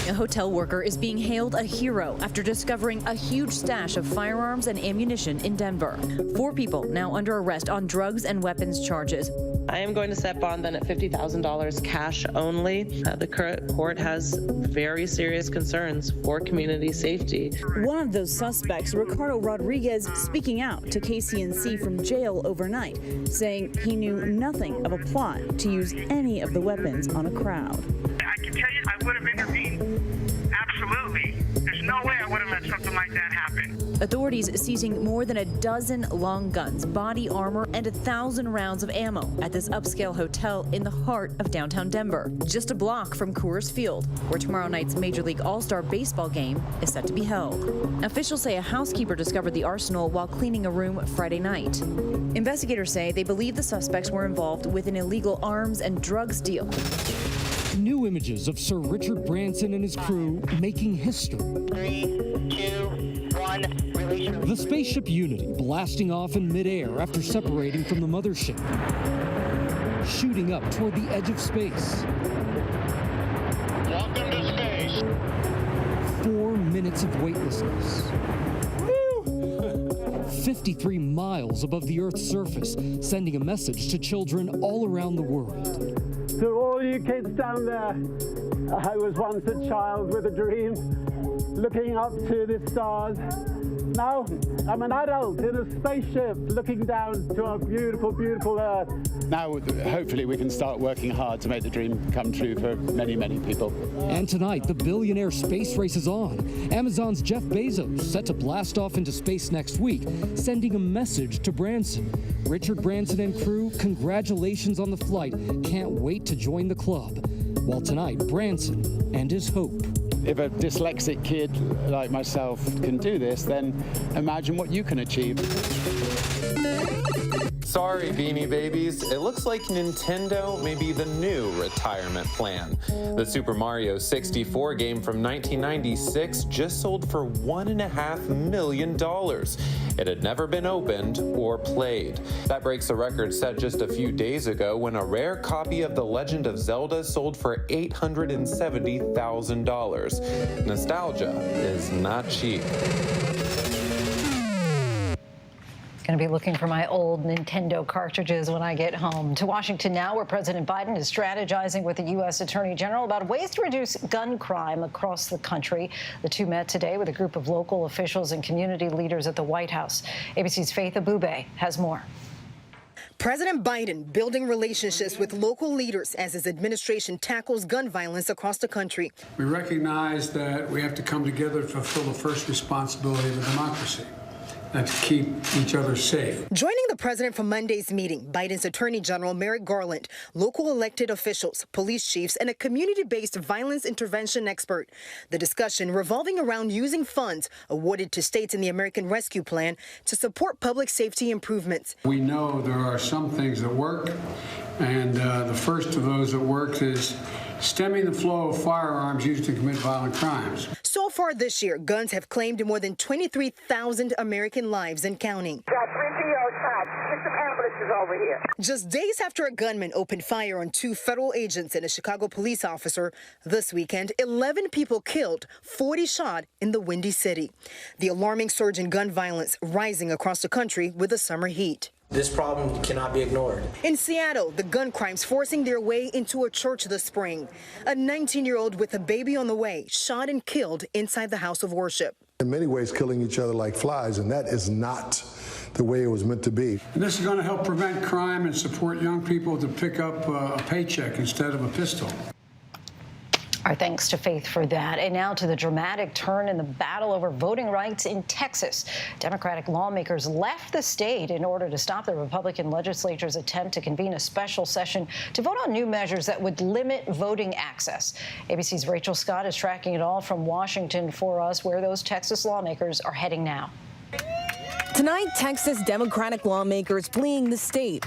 A hotel worker is being hailed a hero after discovering a huge stash of firearms and ammunition in Denver. 4 people now under arrest on drugs and weapons charges. I am going to set bond then at $50,000 cash only. The current court has very serious concerns for community safety. One of those suspects, Ricardo Rodriguez, speaking out to KCNC from jail overnight, saying he knew nothing of a plot to use any of the weapons on a crowd. I can tell you I would have intervened. Absolutely. There's no way I would have let something like that happen. Authorities seizing more than a dozen long guns, body armor, and 1,000 rounds of ammo at this upscale hotel in the heart of downtown Denver, just a block from Coors Field, where tomorrow night's Major League All-Star Baseball game is set to be held. Officials say a housekeeper discovered the arsenal while cleaning a room Friday night. Investigators say they believe the suspects were involved with an illegal arms and drugs deal. New images of Sir Richard Branson and his crew making history. 3, 2, 1, release. The spaceship Unity blasting off in midair after separating from the mothership, shooting up toward the edge of space. Welcome to space. 4 minutes of weightlessness. 53 miles above the Earth's surface, sending a message to children all around the world. To all you kids down there, I was once a child with a dream, looking up to the stars. Now I'm an adult in a spaceship looking down to our beautiful, beautiful Earth. Now, hopefully, we can start working hard to make the dream come true for many, many people. And tonight, the billionaire space race is on. Amazon's Jeff Bezos set to blast off into space next week, sending a message to Branson. Richard Branson and crew, congratulations on the flight. Can't wait to join the club. While tonight, Branson and his hope. If a dyslexic kid like myself can do this, then imagine what you can achieve. Sorry, Beanie Babies. It looks like Nintendo may be the new retirement plan. The Super Mario 64 game from 1996 just sold for $1.5 million. It had never been opened or played. That breaks the record set just a few days ago when a rare copy of The Legend of Zelda sold for $870,000. Nostalgia is not cheap. Going to be looking for my old Nintendo cartridges when I get home. To Washington now, where President Biden is strategizing with the U.S. Attorney General about ways to reduce gun crime across the country. The two met today with a group of local officials and community leaders at the White House. ABC's Faith Abube has more. President Biden building relationships with local leaders as his administration tackles gun violence across the country. We recognize that we have to come together to fulfill the first responsibility of a democracy. And to keep each other safe. Joining the president for Monday's meeting, Biden's Attorney General Merrick Garland, local elected officials, police chiefs, and a community-based violence intervention expert. The discussion revolving around using funds awarded to states in the American Rescue Plan to support public safety improvements. We know there are some things that work, and the first of those that works is stemming the flow of firearms used to commit violent crimes. So far this year, guns have claimed more than 23,000 American lives and counting. Got 3 PO shots. Get some ambulances over here. Just days after a gunman opened fire on 2 federal agents and a Chicago police officer, this weekend, 11 people killed, 40 shot in the Windy City. The alarming surge in gun violence rising across the country with the summer heat. This problem cannot be ignored. In Seattle, the gun crimes forcing their way into a church this spring. A 19-year-old with a baby on the way shot and killed inside the house of worship. In many ways, killing each other like flies, and that is not the way it was meant to be. And this is going to help prevent crime and support young people to pick up a paycheck instead of a pistol. Our thanks to Faith for that. And now to the dramatic turn in the battle over voting rights in Texas. Democratic lawmakers left the state in order to stop the Republican legislature's attempt to convene a special session to vote on new measures that would limit voting access. ABC's Rachel Scott is tracking it all from Washington for us, where those Texas lawmakers are heading now. Tonight, Texas Democratic lawmakers fleeing the state,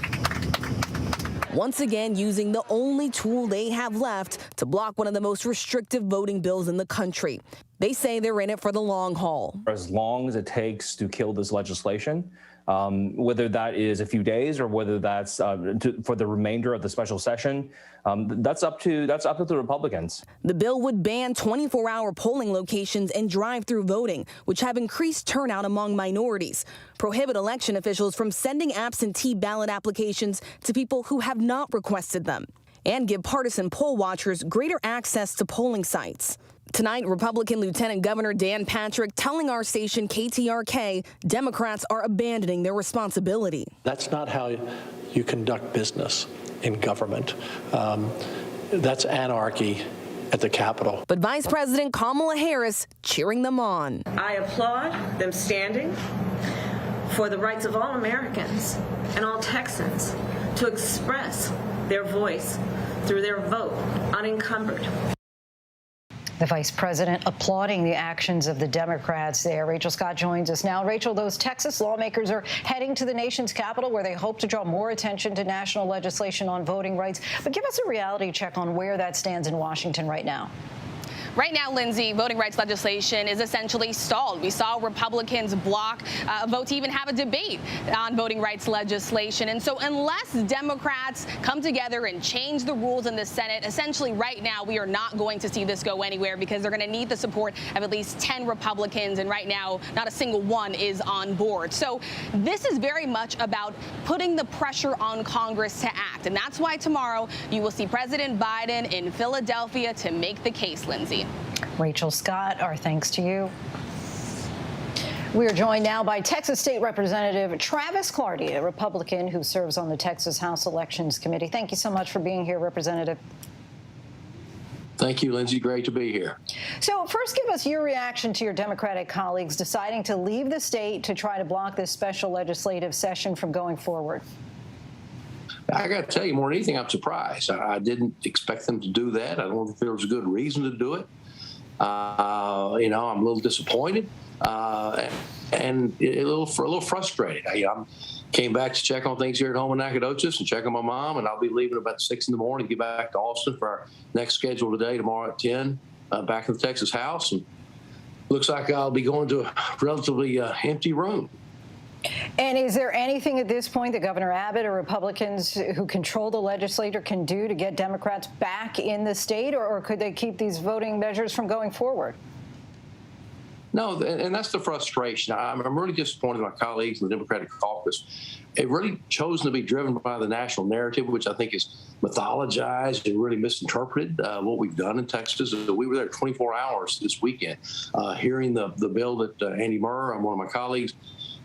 once again using the only tool they have left to block one of the most restrictive voting bills in the country. They say they're in it for the long haul. As long as it takes to kill this legislation, whether that is a few days or whether that's for the remainder of the special session, that's up to the Republicans. The bill would ban 24-hour polling locations and drive-through voting, which have increased turnout among minorities, prohibit election officials from sending absentee ballot applications to people who have not requested them, and give partisan poll watchers greater access to polling sites. Tonight, Republican Lieutenant Governor Dan Patrick telling our station KTRK Democrats are abandoning their responsibility. That's not how you conduct business in government. That's anarchy at the Capitol. But Vice President Kamala Harris cheering them on. I applaud them standing for the rights of all Americans and all Texans to express their voice through their vote unencumbered. The vice president applauding the actions of the Democrats there. Rachel Scott joins us now. Rachel, those Texas lawmakers are heading to the nation's capital where they hope to draw more attention to national legislation on voting rights. But give us a reality check on where that stands in Washington right now. Right now, Lindsay, voting rights legislation is essentially stalled. We saw Republicans block a vote to even have a debate on voting rights legislation. And so unless Democrats come together and change the rules in the Senate, essentially right now we are not going to see this go anywhere because they're going to need the support of at least 10 Republicans. And right now, not a single one is on board. So this is very much about putting the pressure on Congress to act. And that's why tomorrow you will see President Biden in Philadelphia to make the case, Lindsay. Rachel Scott, our thanks to you. We are joined now by Texas State Representative Travis Clardy, a Republican who serves on the Texas House Elections Committee. Thank you so much for being here, Representative. Thank you, Lindsay. Great to be here. So first, give us your reaction to your Democratic colleagues deciding to leave the state to try to block this special legislative session from going forward. I got to tell you, more than anything, I'm surprised. I didn't expect them to do that. I don't think there was a good reason to do it. I'm a little disappointed and a little frustrated. I came back to check on things here at home in Nacogdoches and check on my mom, and I'll be leaving about 6 in the morning to get back to Austin for our next schedule today, tomorrow at 10, back in the Texas House. And looks like I'll be going to a relatively empty room. And is there anything at this point that Governor Abbott or Republicans who control the legislature can do to get Democrats back in the state, or could they keep these voting measures from going forward? No, and that's the frustration. I'm really disappointed in my colleagues in the Democratic caucus. It really chosen to be driven by the national narrative, which I think is mythologized and really misinterpreted what we've done in Texas. We were there 24 hours this weekend hearing the bill that Andy Murr, one of my colleagues,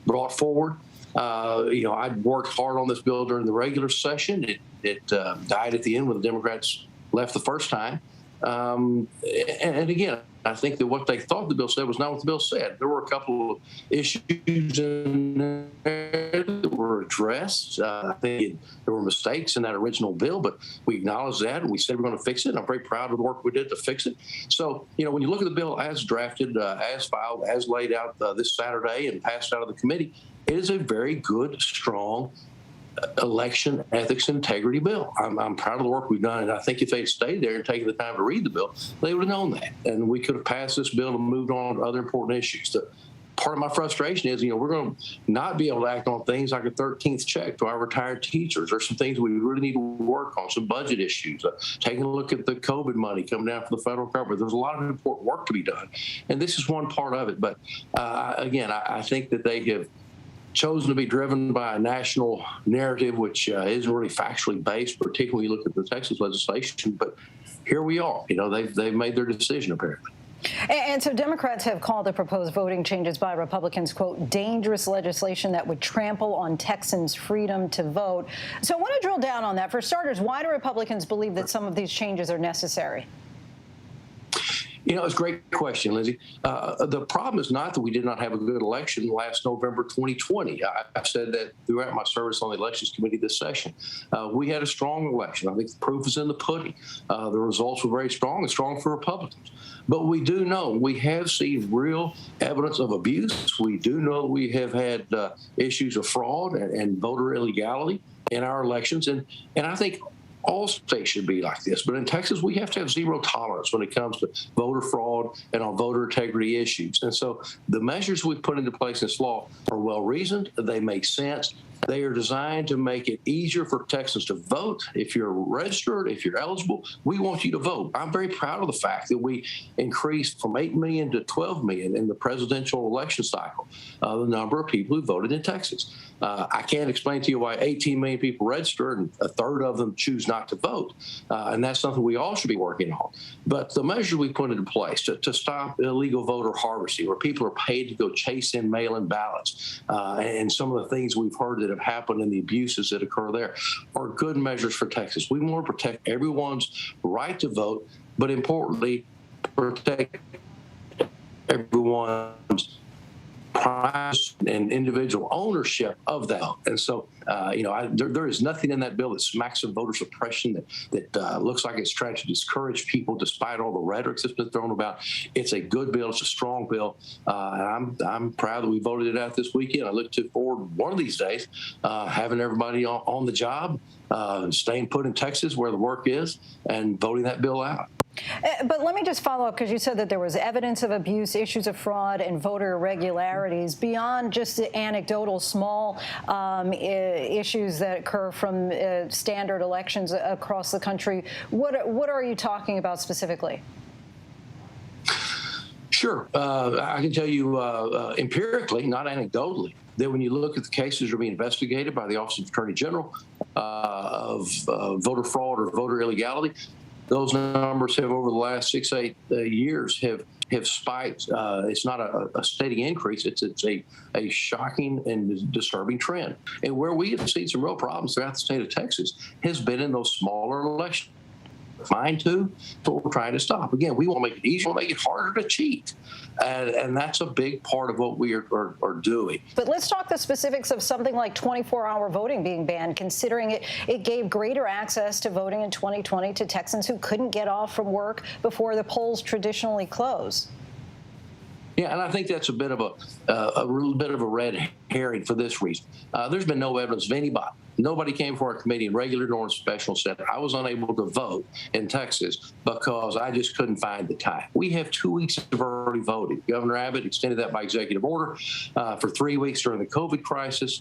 brought forward. I'd worked hard on this bill during the regular session. It died at the end when the Democrats left the first time. And again, I think that what they thought the bill said was not what the bill said. There were a couple of issues in there that were addressed. I think there were mistakes in that original bill, but we acknowledged that and we said we're going to fix it. And I'm very proud of the work we did to fix it. So, when you look at the bill as drafted, as filed, as laid out this Saturday and passed out of the committee, it is a very good, strong election ethics integrity bill. I'm proud of the work we've done, and I think if they'd stayed there and taken the time to read the bill, they would have known that, and we could have passed this bill and moved on to other important issues. Part of my frustration is, we're going to not be able to act on things like a 13th check to our retired teachers. There's some things we really need to work on, some budget issues, taking a look at the COVID money coming down from the federal government. There's a lot of important work to be done, and this is one part of it. But again, I think that they have chosen to be driven by a national narrative, which isn't really factually based, particularly when you look at the Texas legislation. But here we are. They've made their decision, apparently. And so Democrats have called the proposed voting changes by Republicans, quote, dangerous legislation that would trample on Texans' freedom to vote. So I want to drill down on that. For starters, why do Republicans believe that some of these changes are necessary? You know, it's a great question, Lindsay. The problem is not that we did not have a good election last November 2020. I've said that throughout my service on the Elections Committee this session. We had a strong election. I think the proof is in the pudding. The results were very strong and strong for Republicans. But we do know we have seen real evidence of abuse. We do know we have had issues of fraud and voter illegality in our elections. And I think all states should be like this. But in Texas, we have to have zero tolerance when it comes to voter fraud and on voter integrity issues. And so the measures we've put into place in this law are well-reasoned. They make sense. They are designed to make it easier for Texans to vote. If you're registered, if you're eligible, we want you to vote. I'm very proud of the fact that we increased from 8 million to 12 million in the presidential election cycle, the number of people who voted in Texas. I can't explain to you why 18 million people registered and a third of them choose not to vote. And that's something we all should be working on. But the measures we put into place to stop illegal voter harvesting, where people are paid to go chase in mail-in ballots, and some of the things we've heard that have happened and the abuses that occur there are good measures for Texas. We want to protect everyone's right to vote, but importantly, protect everyone's privacy and individual ownership of that. And so, there is nothing in that bill that smacks of voter suppression that looks like it's trying to discourage people despite all the rhetoric that's been thrown about. It's a good bill. It's a strong bill. And I'm proud that we voted it out this weekend. I look forward one of these days having everybody on the job, staying put in Texas where the work is, and voting that bill out. But let me just follow up, because you said that there was evidence of abuse, issues of fraud, and voter irregularities beyond just the anecdotal small issues that occur from standard elections across the country. What are you talking about specifically? Sure. I can tell you empirically, not anecdotally, that when you look at the cases that are being investigated by the Office of Attorney General of voter fraud or voter illegality, those numbers have, over the last 6-8 years, have spiked. It's not a steady increase. It's a shocking and disturbing trend. And where we have seen some real problems throughout the state of Texas has been in those smaller elections. Mine too. That's what we're trying to stop. Again, we want to make it easier, make it harder to cheat. And that's a big part of what we are doing. But let's talk the specifics of something like 24-hour voting being banned, considering it gave greater access to voting in 2020 to Texans who couldn't get off from work before the polls traditionally close. Yeah, and I think that's a bit of a little bit of a red herring for this reason. There's been no evidence of anybody. Nobody came for our committee in regular nor in special session. I was unable to vote in Texas because I just couldn't find the time. We have 2 weeks of early voting. Governor Abbott extended that by executive order for 3 weeks during the COVID crisis.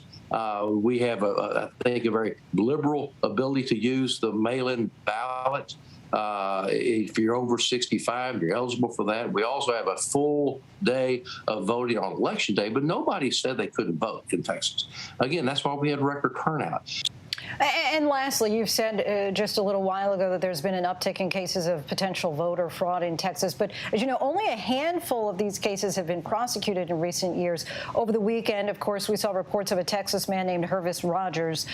We have, I think, a very liberal ability to use the mail-in ballot. If you're over 65, you're eligible for that. We also have a full day of voting on Election Day, but nobody said they couldn't vote in Texas. Again, that's why we had record turnout. And lastly, you've said just a little while ago that there's been an uptick in cases of potential voter fraud in Texas. But as you know, only a handful of these cases have been prosecuted in recent years. Over the weekend, of course, we saw reports of a Texas man named Hervis Rogers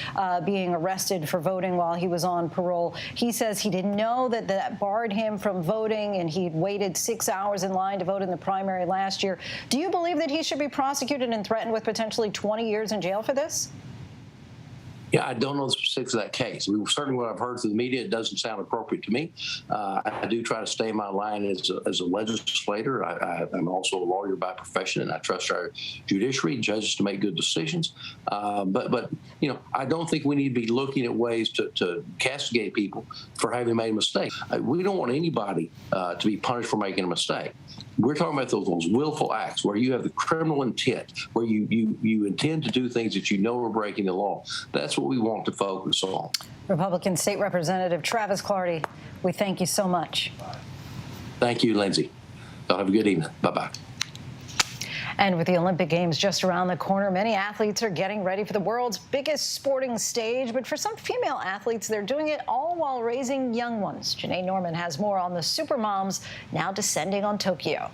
being arrested for voting while he was on parole. He says he didn't know that barred him from voting, and he'd waited 6 hours in line to vote in the primary last year. Do you believe that he should be prosecuted and threatened with potentially 20 years in jail for this? Yeah, I don't know the specifics of that case. Certainly what I've heard through the media, it doesn't sound appropriate to me. I do try to stay in my line as a legislator. I'm also a lawyer by profession, and I trust our judiciary and judges to make good decisions. But I don't think we need to be looking at ways to castigate people for having made a mistake. We don't want anybody to be punished for making a mistake. We're talking about those willful acts where you have the criminal intent, where you intend to do things that you know are breaking the law. That's what we want to focus on. Republican State Representative Travis Clardy, we thank you so much. Thank you, Lindsay. Y'all have a good evening. Bye-bye. And with the Olympic Games just around the corner, many athletes are getting ready for the world's biggest sporting stage. But for some female athletes, they're doing it all while raising young ones. Janae Norman has more on the supermoms now descending on Tokyo.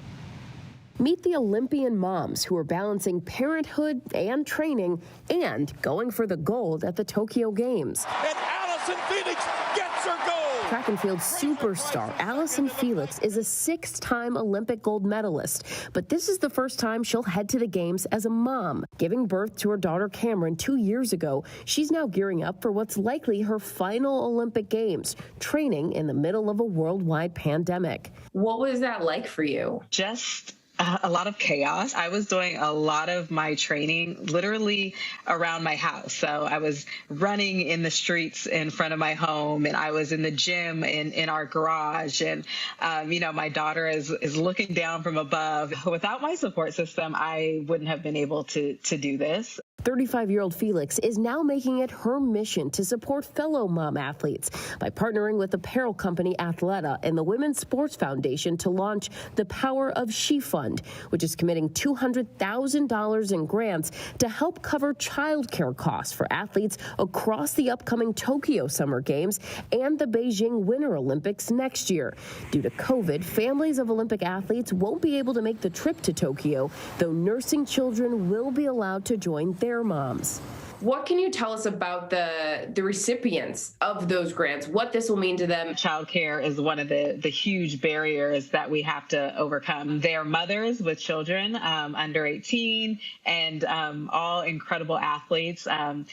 Meet the Olympian moms who are balancing parenthood and training and going for the gold at the Tokyo Games. And Allison Felix gets her gold. Track and field superstar Allison Felix is a 6-time Olympic gold medalist, but this is the first time she'll head to the Games as a mom. Giving birth to her daughter Cameron 2 years ago, she's now gearing up for what's likely her final Olympic Games, training in the middle of a worldwide pandemic. What was that like for you? Just a lot of chaos. I was doing a lot of my training literally around my house. So I was running in the streets in front of my home, and I was in the gym in our garage. And, my daughter is looking down from above. Without my support system, I wouldn't have been able to do this. 35-year-old Felix is now making it her mission to support fellow mom athletes by partnering with apparel company Athleta and the Women's Sports Foundation to launch the Power of She Fund, which is committing $200,000 in grants to help cover childcare costs for athletes across the upcoming Tokyo Summer Games and the Beijing Winter Olympics next year. Due to COVID, families of Olympic athletes won't be able to make the trip to Tokyo, though nursing children will be allowed to join their moms. What can you tell us about the recipients of those grants, what this will mean to them? Childcare is one of the huge barriers that we have to overcome. They are mothers with children under 18 and all incredible athletes. A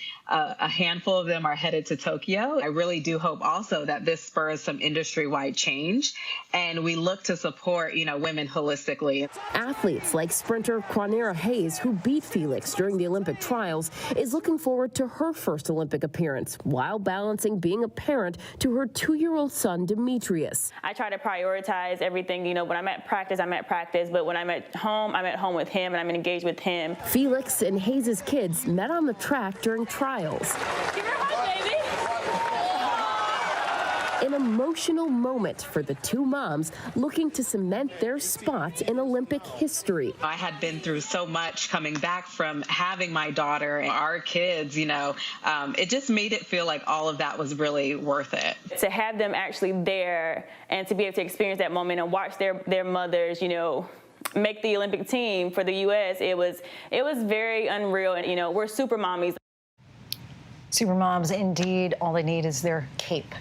handful of them are headed to Tokyo. I really do hope also that this spurs some industry-wide change, and we look to support, women holistically. Athletes like sprinter Quanera Hayes, who beat Felix during the Olympic trials, is looking forward to her first Olympic appearance while balancing being a parent to her 2-year-old son, Demetrius. I try to prioritize everything. When I'm at practice, but when I'm at home with him and I'm engaged with him. Felix and Hayes' kids met on the track during trials. Give her a hug, baby. An emotional moment for the two moms looking to cement their spots in Olympic history. I had been through so much coming back from having my daughter and our kids, it just made it feel like all of that was really worth it. To have them actually there and to be able to experience that moment and watch their mothers, make the Olympic team for the U.S., it was very unreal. And, we're super mommies. Super moms, indeed. All they need is their cape.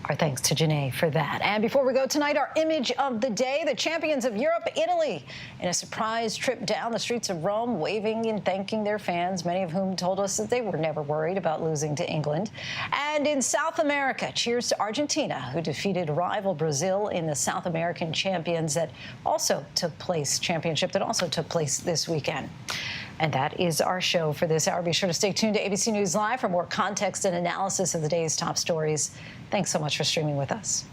Our thanks to Janae for that. And before we go tonight, our image of the day, the champions of Europe, Italy, in a surprise trip down the streets of Rome, waving and thanking their fans, many of whom told us that they were never worried about losing to England. And in South America, cheers to Argentina, who defeated rival Brazil in the South American championship that also took place this weekend. And that is our show for this hour. Be sure to stay tuned to ABC News Live for more context and analysis of the day's top stories. Thanks so much for streaming with us.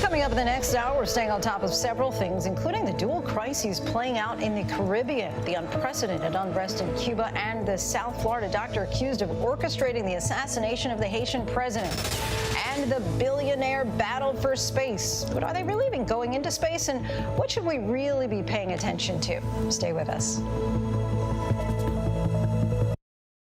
Coming up in the next hour, we're staying on top of several things, including the dual crises playing out in the Caribbean, the unprecedented unrest in Cuba, and the South Florida doctor accused of orchestrating the assassination of the Haitian president. And the billionaire battle for space. But are they really even going into space? And what should we really be paying attention to? Stay with us.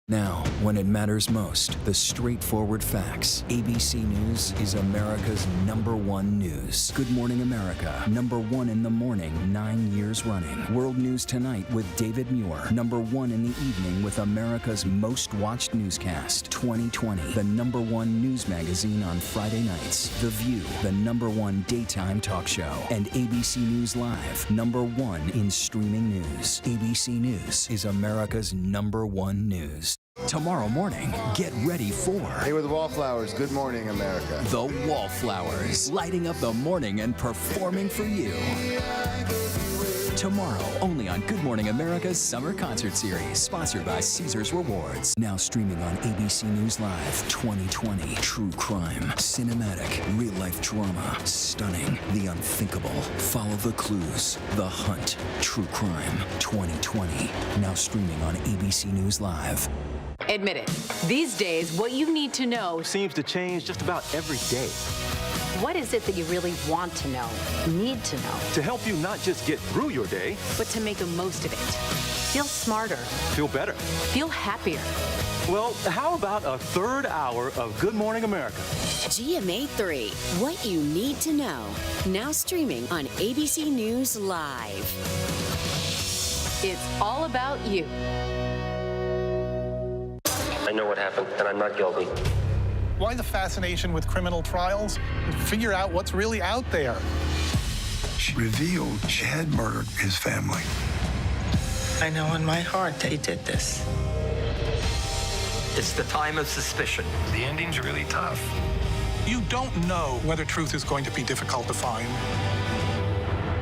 Now, when it matters most, the straightforward facts. ABC News is America's #1 news. Good Morning America, #1 in the morning, 9 years running. World News Tonight with David Muir, #1 in the evening with America's most watched newscast. 2020, the #1 news magazine on Friday nights. The View, the #1 daytime talk show. And ABC News Live, #1 in streaming news. ABC News is America's #1 news. Tomorrow morning, get ready for... Hey, we're the Wallflowers. Good morning, America. The Wallflowers, lighting up the morning and performing for you. Tomorrow, only on Good Morning America's Summer Concert Series, sponsored by Caesars Rewards. Now streaming on ABC News Live. 2020, true crime, cinematic, real-life drama, stunning, the unthinkable. Follow the clues. The Hunt, true crime, 2020. Now streaming on ABC News Live. Admit it. These days, what you need to know seems to change just about every day. What is it that you really want to know, need to know? To help you not just get through your day, but to make the most of it. Feel smarter. Feel better. Feel happier. Well, how about a third hour of Good Morning America? GMA 3, what you need to know. Now streaming on ABC News Live. It's all about you. I know what happened, and I'm not guilty. Why the fascination with criminal trials? Figure out what's really out there. She revealed she had murdered his family. I know in my heart they did this. It's the time of suspicion. The ending's really tough. You don't know whether truth is going to be difficult to find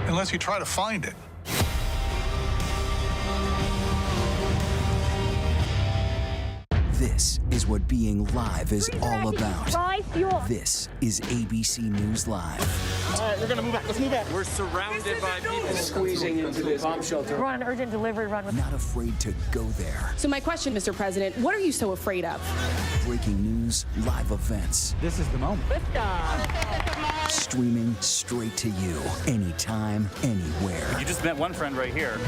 unless you try to find it. This is what being live is all about. This is ABC News Live. All right, we're gonna move back. Let's move back. We're surrounded by people squeezing into this bomb shelter. We're on an urgent delivery run. Not afraid to go there. So my question, Mr. President, what are you so afraid of? Breaking news, live events. This is the moment. Streaming straight to you, anytime, anywhere. You just met one friend right here.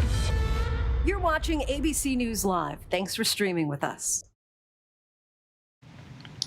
You're watching ABC News Live. Thanks for streaming with us.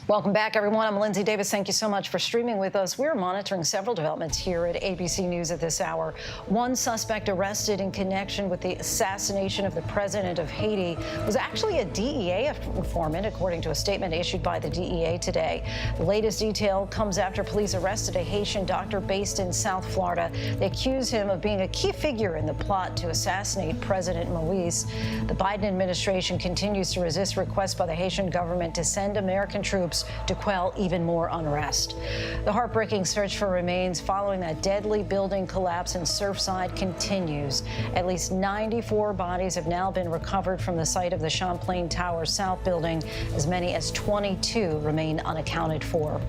Welcome back, everyone. I'm Lindsay Davis. Thank you so much for streaming with us. We're monitoring several developments here at ABC News at this hour. One suspect arrested in connection with the assassination of the president of Haiti was actually a DEA informant, according to a statement issued by the DEA today. The latest detail comes after police arrested a Haitian doctor based in South Florida. They accuse him of being a key figure in the plot to assassinate President Moise. The Biden administration continues to resist requests by the Haitian government to send American troops to quell even more unrest. The heartbreaking search for remains following that deadly building collapse in Surfside continues. At least 94 bodies have now been recovered from the site of the Champlain Tower South building. As many as 22 remain unaccounted for.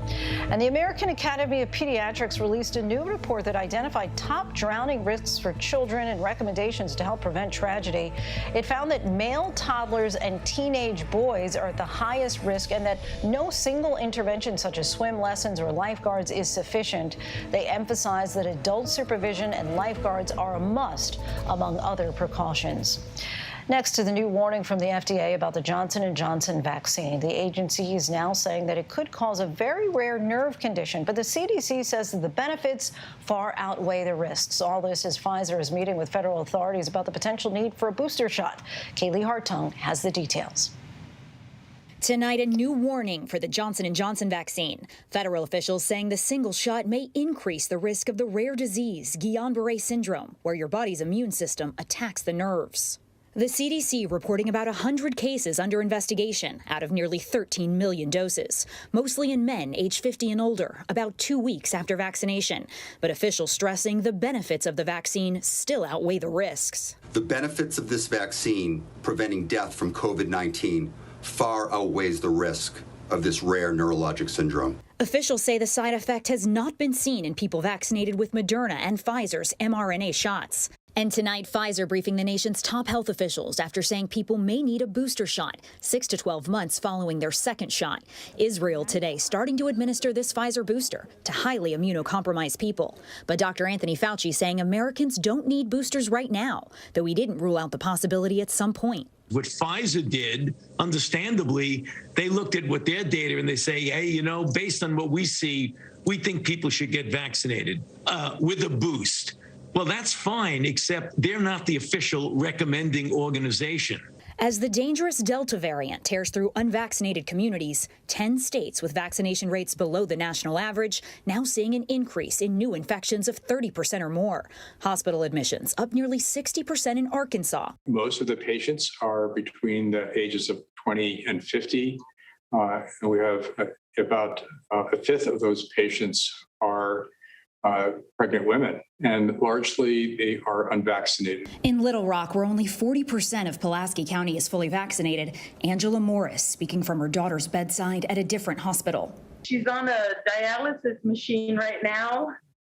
And the American Academy of Pediatrics released a new report that identified top drowning risks for children and recommendations to help prevent tragedy. It found that male toddlers and teenage boys are at the highest risk and that no single intervention such as swim lessons or lifeguards is sufficient. They emphasize that adult supervision and lifeguards are a must, among other precautions. Next to the new warning from the FDA about the Johnson & Johnson vaccine, the agency is now saying that it could cause a very rare nerve condition, but the CDC says that the benefits far outweigh the risks. All this as Pfizer is meeting with federal authorities about the potential need for a booster shot. Kaylee Hartung has the details. Tonight, a new warning for the Johnson & Johnson vaccine. Federal officials saying the single shot may increase the risk of the rare disease, Guillain-Barré syndrome, where your body's immune system attacks the nerves. The CDC reporting about 100 cases under investigation out of nearly 13 million doses, mostly in men age 50 and older, about 2 weeks after vaccination. But officials stressing the benefits of the vaccine still outweigh the risks. The benefits of this vaccine preventing death from COVID-19 far outweighs the risk of this rare neurologic syndrome. Officials say the side effect has not been seen in people vaccinated with Moderna and Pfizer's mRNA shots. And tonight, Pfizer briefing the nation's top health officials after saying people may need a booster shot 6 to 12 months following their second shot. Israel today starting to administer this Pfizer booster to highly immunocompromised people. But Dr. Anthony Fauci saying Americans don't need boosters right now, though he didn't rule out the possibility at some point. What Pfizer did, understandably, they looked at what their data and they say, hey, you know, based on what we see, we think people should get vaccinated with a boost. Well, that's fine, except they're not the official recommending organization. As the dangerous Delta variant tears through unvaccinated communities, 10 states with vaccination rates below the national average now seeing an increase in new infections of 30% or more. Hospital admissions up nearly 60% in Arkansas. Most of the patients are between the ages of 20 and 50. And we have about a fifth of those patients are pregnant women, and largely they are unvaccinated. In Little Rock, where only 40% of Pulaski County is fully vaccinated, Angela Morris speaking from her daughter's bedside at a different hospital. She's on a dialysis machine right now.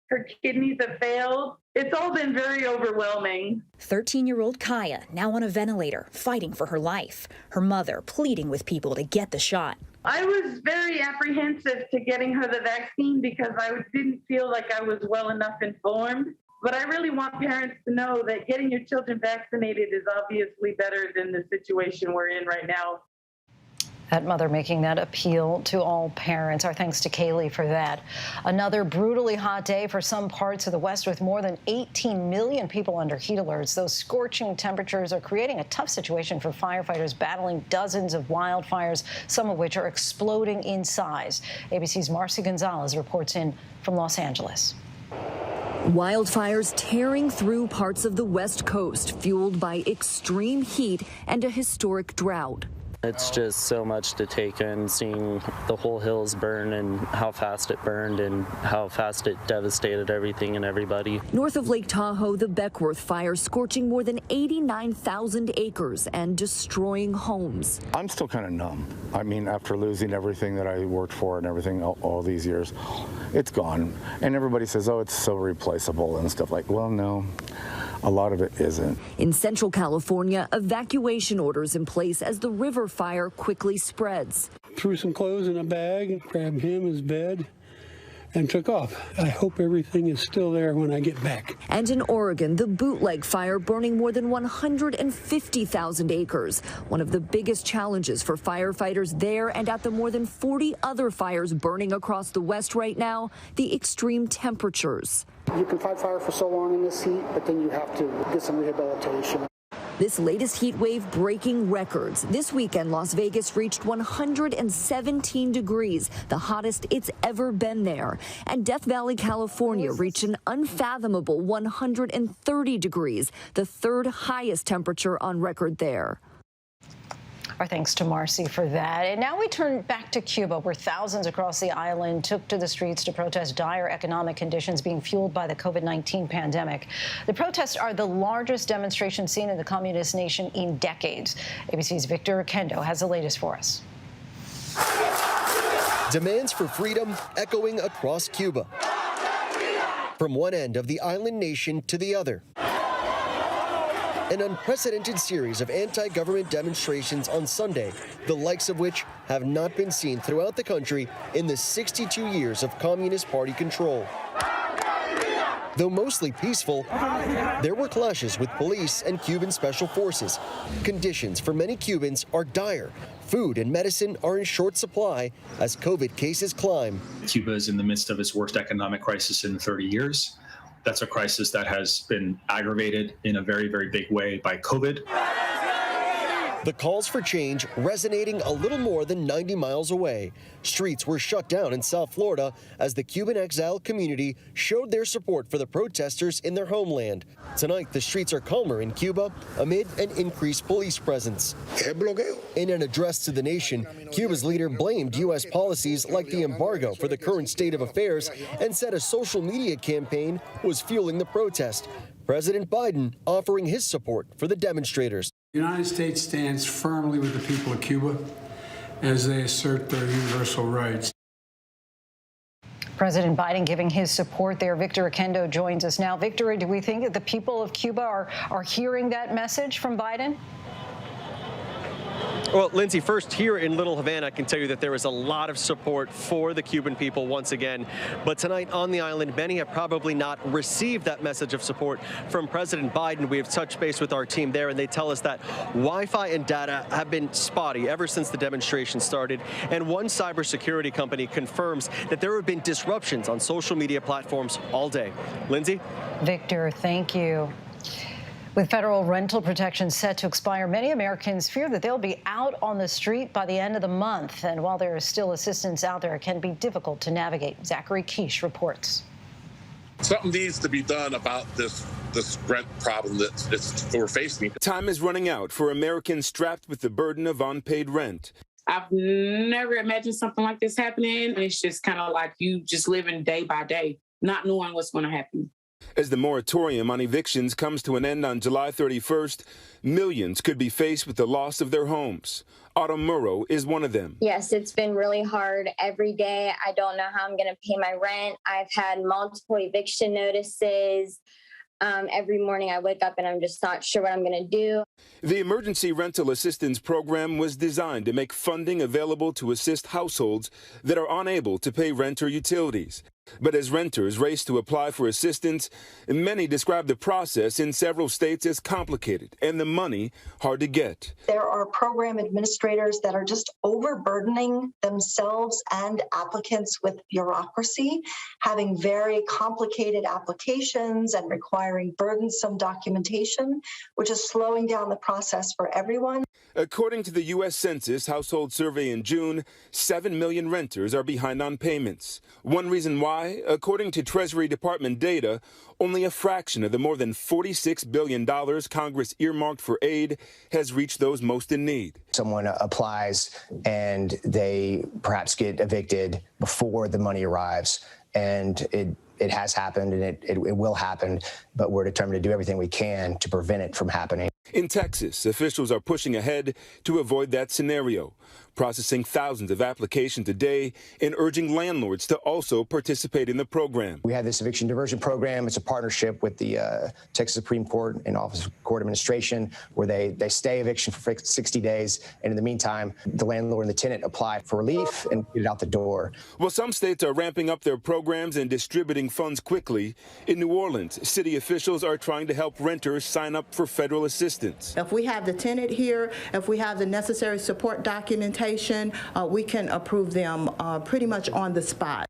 Her kidneys have failed. It's all been very overwhelming. 13-year-old Kaya, now on a ventilator, fighting for her life. Her mother pleading with people to get the shot. I was very apprehensive to getting her the vaccine because I didn't feel like I was well enough informed. But I really want parents to know that getting your children vaccinated is obviously better than the situation we're in right now. That mother making that appeal to all parents. Our thanks to Kaylee for that. Another brutally hot day for some parts of the West with more than 18 million people under heat alerts. Those scorching temperatures are creating a tough situation for firefighters battling dozens of wildfires, some of which are exploding in size. ABC's Marcy Gonzalez reports in from Los Angeles. Wildfires tearing through parts of the West Coast, fueled by extreme heat and a historic drought. It's just so much to take in, seeing the whole hills burn and how fast it burned and how fast it devastated everything and everybody. North of Lake Tahoe, the Beckworth fire scorching more than 89,000 acres and destroying homes. I'm still kind of numb. I mean, after losing everything that I worked for and everything all these years, it's gone. And everybody says, oh, it's so replaceable and stuff like, well, no. A lot of it isn't. In Central California, evacuation orders in place as the river fire quickly spreads. Threw some clothes in a bag, grabbed him, his bed, and took off. I hope everything is still there when I get back. And in Oregon, the Bootleg fire burning more than 150,000 acres. One of the biggest challenges for firefighters there and at the more than 40 other fires burning across the West right now, the extreme temperatures. You can fight fire for so long in this heat, but then you have to get some rehabilitation. This latest heat wave breaking records. This weekend, Las Vegas reached 117 degrees, the hottest it's ever been there. And Death Valley, California reached an unfathomable 130 degrees, the third highest temperature on record there. Our thanks to Marcy for that. And now we turn back to Cuba, where thousands across the island took to the streets to protest dire economic conditions being fueled by the COVID-19 pandemic. The protests are the largest demonstration seen in the communist nation in decades. ABC's Victor Oquendo has the latest for us. Demands for freedom echoing across Cuba, from one end of the island nation to the other. An unprecedented series of anti-government demonstrations on Sunday, the likes of which have not been seen throughout the country in the 62 years of Communist Party control. Though mostly peaceful, there were clashes with police and Cuban special forces. Conditions for many Cubans are dire. Food and medicine are in short supply as COVID cases climb. Cuba is in the midst of its worst economic crisis in 30 years. That's a crisis that has been aggravated in a very, very big way by COVID. The calls for change resonating a little more than 90 miles away. Streets were shut down in South Florida as the Cuban exile community showed their support for the protesters in their homeland. Tonight, the streets are calmer in Cuba amid an increased police presence. In an address to the nation, Cuba's leader blamed U.S. policies like the embargo for the current state of affairs and said a social media campaign was fueling the protest. President Biden offering his support for the demonstrators. The United States stands firmly with the people of Cuba as they assert their universal rights. President Biden giving his support there. Victor Oquendo joins us now. Victor, do we think that the people of Cuba are hearing that message from Biden? Well, Lindsay, first here in Little Havana, I can tell you that there is a lot of support for the Cuban people once again. But tonight on the island, many have probably not received that message of support from President Biden. We have touched base with our team there, and they tell us that Wi-Fi and data have been spotty ever since the demonstration started. And one cybersecurity company confirms that there have been disruptions on social media platforms all day. Lindsay? Victor, thank you. With federal rental protection set to expire, many Americans fear that they'll be out on the street by the end of the month. And while there is still assistance out there, it can be difficult to navigate. Zachary Quiche reports. Something needs to be done about this rent problem that we're facing. Time is running out for Americans strapped with the burden of unpaid rent. I've never imagined something like this happening. It's just kind of like you just living day by day, not knowing what's going to happen. As the moratorium on evictions comes to an end on July 31st, millions could be faced with the loss of their homes. Autumn Murrow is one of them. Yes, it's been really hard every day. I don't know how I'm going to pay my rent. I've had multiple eviction notices. Every morning I wake up and I'm just not sure what I'm going to do. The Emergency Rental Assistance Program was designed to make funding available to assist households that are unable to pay rent or utilities. But as renters race to apply for assistance, many describe the process in several states as complicated and the money hard to get. There are program administrators that are just overburdening themselves and applicants with bureaucracy, having very complicated applications and requiring burdensome documentation, which is slowing down the process for everyone. According to the U.S. Census household survey in June, 7 million renters are behind on payments. One reason why, according to Treasury Department data, only a fraction of the more than $46 billion Congress earmarked for aid has reached those most in need. Someone applies and they perhaps get evicted before the money arrives, and it has happened and it will happen, but we're determined to do everything we can to prevent it from happening. In Texas, officials are pushing ahead to avoid that scenario, processing thousands of applications a day and urging landlords to also participate in the program. We have this eviction diversion program. It's a partnership with the Texas Supreme Court and Office of Court Administration, where they stay eviction for 60 days. And in the meantime, the landlord and the tenant apply for relief and get it out the door. Well, some states are ramping up their programs and distributing funds quickly. In New Orleans, city officials are trying to help renters sign up for federal assistance. If we have the tenant here, if we have the necessary support documentation, we can approve them pretty much on the spot.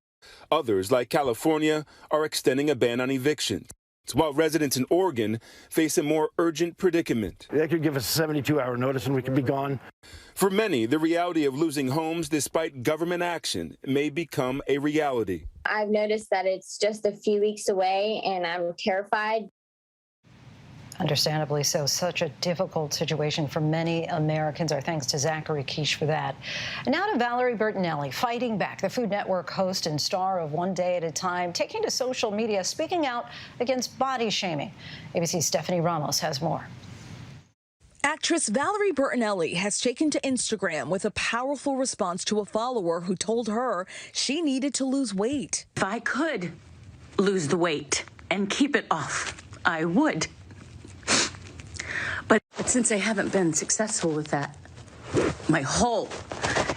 Others, like California, are extending a ban on evictions, while residents in Oregon face a more urgent predicament. They could give us a 72-hour notice and we could be gone. For many, the reality of losing homes despite government action may become a reality. I've noticed that it's just a few weeks away and I'm terrified. Understandably so. Such a difficult situation for many Americans. Our thanks to Zachary Quiche for that. And now to Valerie Bertinelli, fighting back. The Food Network host and star of One Day at a Time, taking to social media, speaking out against body shaming. ABC's Stephanie Ramos has more. Actress Valerie Bertinelli has taken to Instagram with a powerful response to a follower who told her she needed to lose weight. If I could lose the weight and keep it off, I would. But since I haven't been successful with that my whole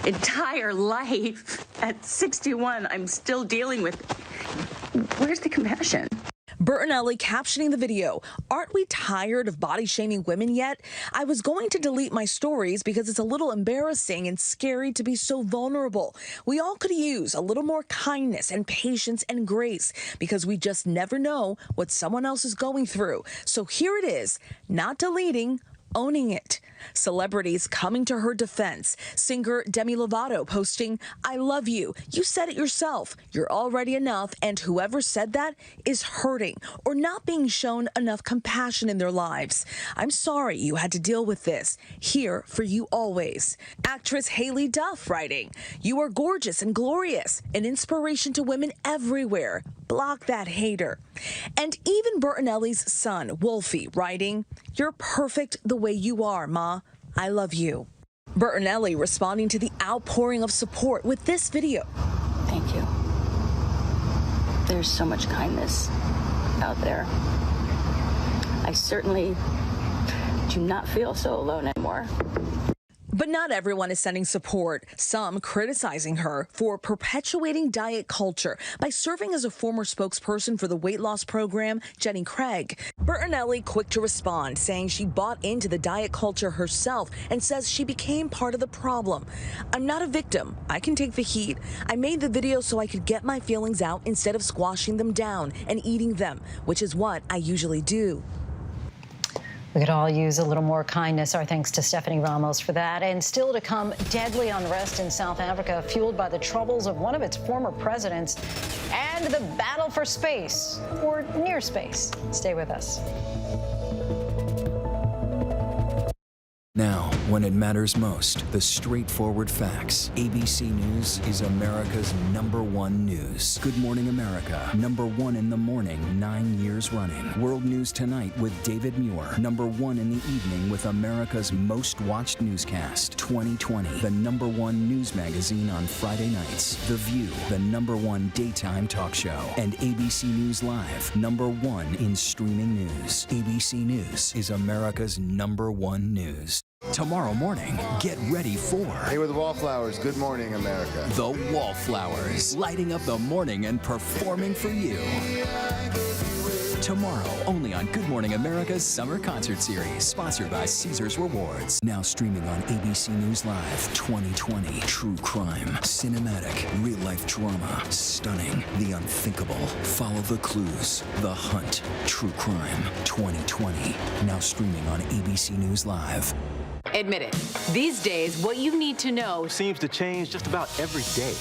entire life, at 61, I'm still dealing with it. Where's the compassion? Bertinelli captioning the video, "Aren't we tired of body shaming women yet? I was going to delete my stories because it's a little embarrassing and scary to be so vulnerable. We all could use a little more kindness and patience and grace because we just never know what someone else is going through. So here it is, not deleting, owning it." Celebrities coming to her defense. Singer Demi Lovato posting, "I love you. You said it yourself. You're already enough, and whoever said that is hurting or not being shown enough compassion in their lives. I'm sorry you had to deal with this. Here for you always." Actress Haley Duff writing, "You are gorgeous and glorious, an inspiration to women everywhere. Block that hater." And even Bertinelli's son, Wolfie, writing, "You're perfect the way you are, Ma. I love you." Bertinelli responding to the outpouring of support with this video. Thank you. There's so much kindness out there. I certainly do not feel so alone anymore. But not everyone is sending support, some criticizing her for perpetuating diet culture by serving as a former spokesperson for the weight loss program, Jenny Craig. Bertinelli quick to respond, saying she bought into the diet culture herself and says she became part of the problem. "I'm not a victim. I can take the heat. I made the video so I could get my feelings out instead of squashing them down and eating them, which is what I usually do." We could all use a little more kindness. Our thanks to Stephanie Ramos for that. And still to come, deadly unrest in South Africa, fueled by the troubles of one of its former presidents and the battle for space, or near space. Stay with us. Now, when it matters most, the straightforward facts. ABC News is America's #1 news. Good Morning America, #1 in the morning, 9 years running. World News Tonight with David Muir, #1 in the evening with America's most watched newscast. 2020, the #1 news magazine on Friday nights. The View, the #1 daytime talk show. And ABC News Live, #1 in streaming news. ABC News is America's #1 news. Tomorrow morning, get ready for... Hey, with the Wallflowers, Good Morning America. The Wallflowers, lighting up the morning and performing for you. Tomorrow, only on Good Morning America's Summer Concert Series, sponsored by Caesars Rewards. Now streaming on ABC News Live. 2020, true crime, cinematic, real-life drama, stunning, the unthinkable. Follow the clues, The Hunt, true crime, 2020. Now streaming on ABC News Live. Admit it, these days, what you need to know seems to change just about every day.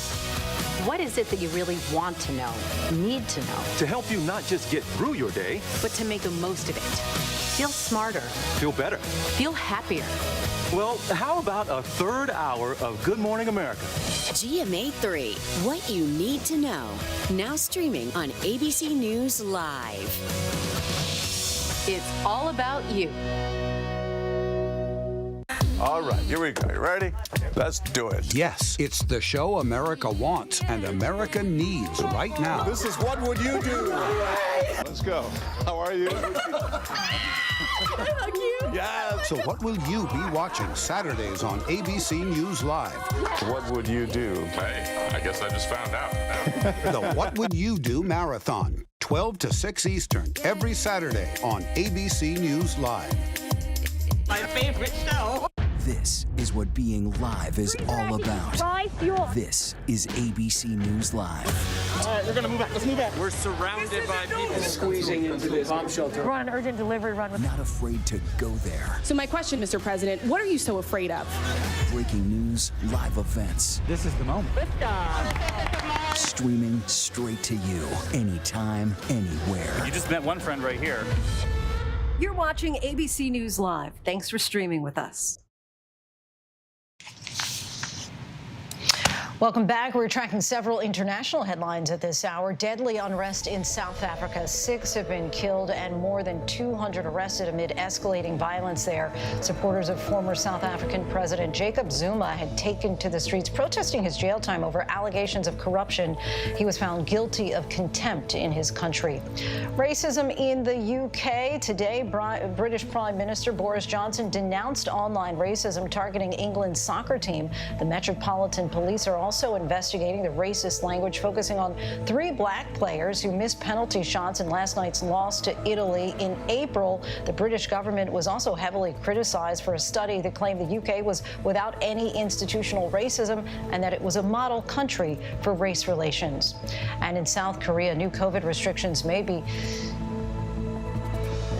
What is it that you really want to know, need to know? To help you not just get through your day, but to make the most of it. Feel smarter. Feel better. Feel happier. Well, how about a third hour of Good Morning America? GMA 3, what you need to know. Now streaming on ABC News Live. It's all about you. All right, here we go. You ready? Let's do it. Yes, it's the show America wants and America needs right now. This is What Would You Do? Let's go. How are you? Hug you. Yes. So what will you be watching Saturdays on ABC News Live? What would you do? Hey, I guess I just found out. The What Would You Do Marathon, 12 to 6 Eastern, every Saturday on ABC News Live. My favorite show. This is what being live is all about. This is ABC News Live. All right, we're going to move back. Let's move back. We're surrounded by people squeezing into this bomb shelter. We're on an urgent delivery run. Not afraid to go there. So my question, Mr. President, what are you so afraid of? Breaking news, live events. This is the moment. Streaming straight to you, anytime, anywhere. You just met one friend right here. You're watching ABC News Live. Thanks for streaming with us. Welcome back. We're tracking several international headlines at this hour. Deadly unrest in South Africa. 6 have been killed and more than 200 arrested amid escalating violence there. Supporters of former South African President Jacob Zuma had taken to the streets protesting his jail time over allegations of corruption. He was found guilty of contempt in his country. Racism in the UK. Today, British Prime Minister Boris Johnson denounced online racism targeting England's soccer team. The Metropolitan Police are also investigating the racist language, focusing on 3 black players who missed penalty shots in last night's loss to Italy. In April, the British government was also heavily criticized for a study that claimed the UK was without any institutional racism and that it was a model country for race relations. And in South Korea, new COVID restrictions may be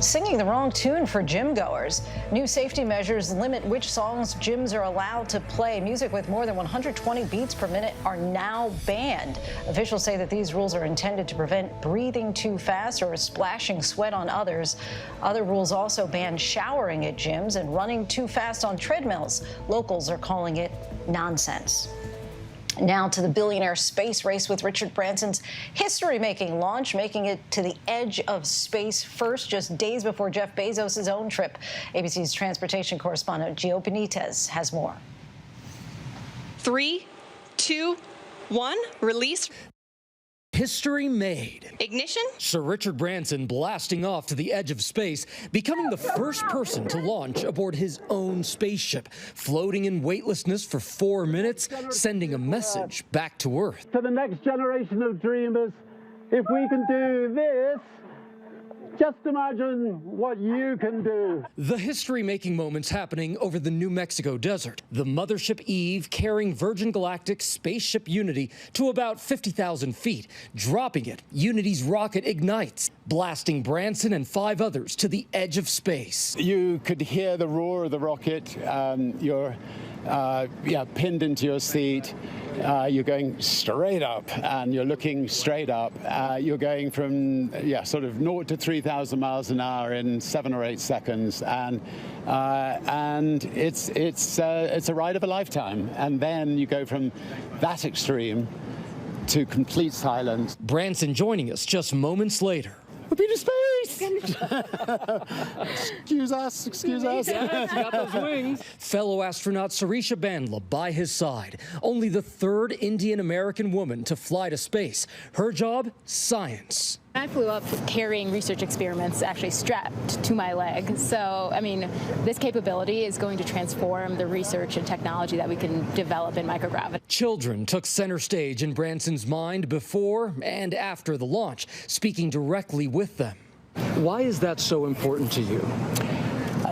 singing the wrong tune for gym goers. New safety measures limit which songs gyms are allowed to play. Music with more than 120 beats per minute are now banned. Officials say that these rules are intended to prevent breathing too fast or splashing sweat on others. Other rules also ban showering at gyms and running too fast on treadmills. Locals are calling it nonsense. Now to the billionaire space race with Richard Branson's history-making launch, making it to the edge of space first, just days before Jeff Bezos' own trip. ABC's transportation correspondent Gio Benitez has more. 3, 2, 1, release. History made. Ignition. Sir Richard Branson blasting off to the edge of space, becoming the first person to launch aboard his own spaceship, floating in weightlessness for 4 minutes, sending a message back to Earth. To the next generation of dreamers, if we can do this, just imagine what you can do. The history-making moments happening over the New Mexico desert. The mothership Eve carrying Virgin Galactic's spaceship Unity to about 50,000 feet. Dropping it, Unity's rocket ignites. blasting Branson and 5 others to the edge of space. You could hear the roar of the rocket. You're pinned into your seat. You're going straight up, and you're looking straight up. You're going from sort of 0 to 3,000 miles an hour in 7 or 8 seconds, and it's a ride of a lifetime. And then you go from that extreme to complete silence. Branson joining us just moments later. We've been to space! Excuse us. Yes, got those wings. Fellow astronaut Sarisha Bandla by his side. Only the 3rd Indian American woman to fly to space. Her job, science. I flew up carrying research experiments actually strapped to my leg. So, I mean, this capability is going to transform the research and technology that we can develop in microgravity. Children took center stage in Branson's mind before and after the launch, speaking directly with them. Why is that so important to you?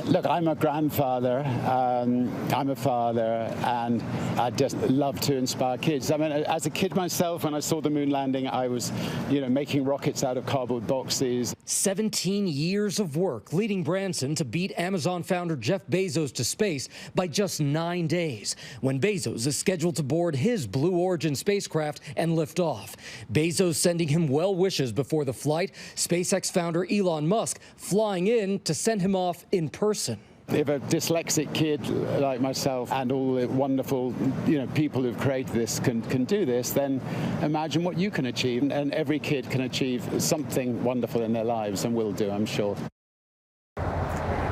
Look, I'm a grandfather, I'm a father, and I just love to inspire kids. I mean, as a kid myself, when I saw the moon landing, I was, making rockets out of cardboard boxes. 17 years of work leading Branson to beat Amazon founder Jeff Bezos to space by just 9 days, when Bezos is scheduled to board his Blue Origin spacecraft and lift off. Bezos sending him well wishes before the flight, SpaceX founder Elon Musk flying in to send him off in person. If a dyslexic kid like myself and all the wonderful, people who've created this can do this, then imagine what you can achieve. And every kid can achieve something wonderful in their lives, and will do, I'm sure.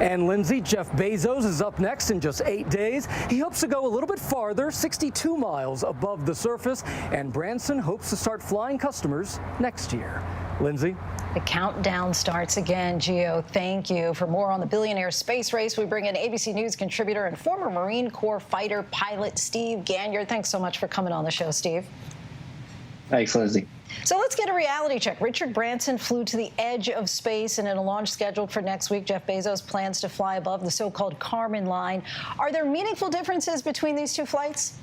And Lindsay, Jeff Bezos is up next in just 8 days. He hopes to go a little bit farther, 62 miles above the surface, and Branson hopes to start flying customers next year. Lindsay? The countdown starts again. Gio, thank you. For more on the billionaire space race, we bring in ABC News contributor and former Marine Corps fighter pilot Steve Ganyard. Thanks so much for coming on the show, Steve. Thanks, Lindsay. So let's get a reality check. Richard Branson flew to the edge of space, and in a launch scheduled for next week, Jeff Bezos plans to fly above the so-called Kármán line. Are there meaningful differences between these two flights?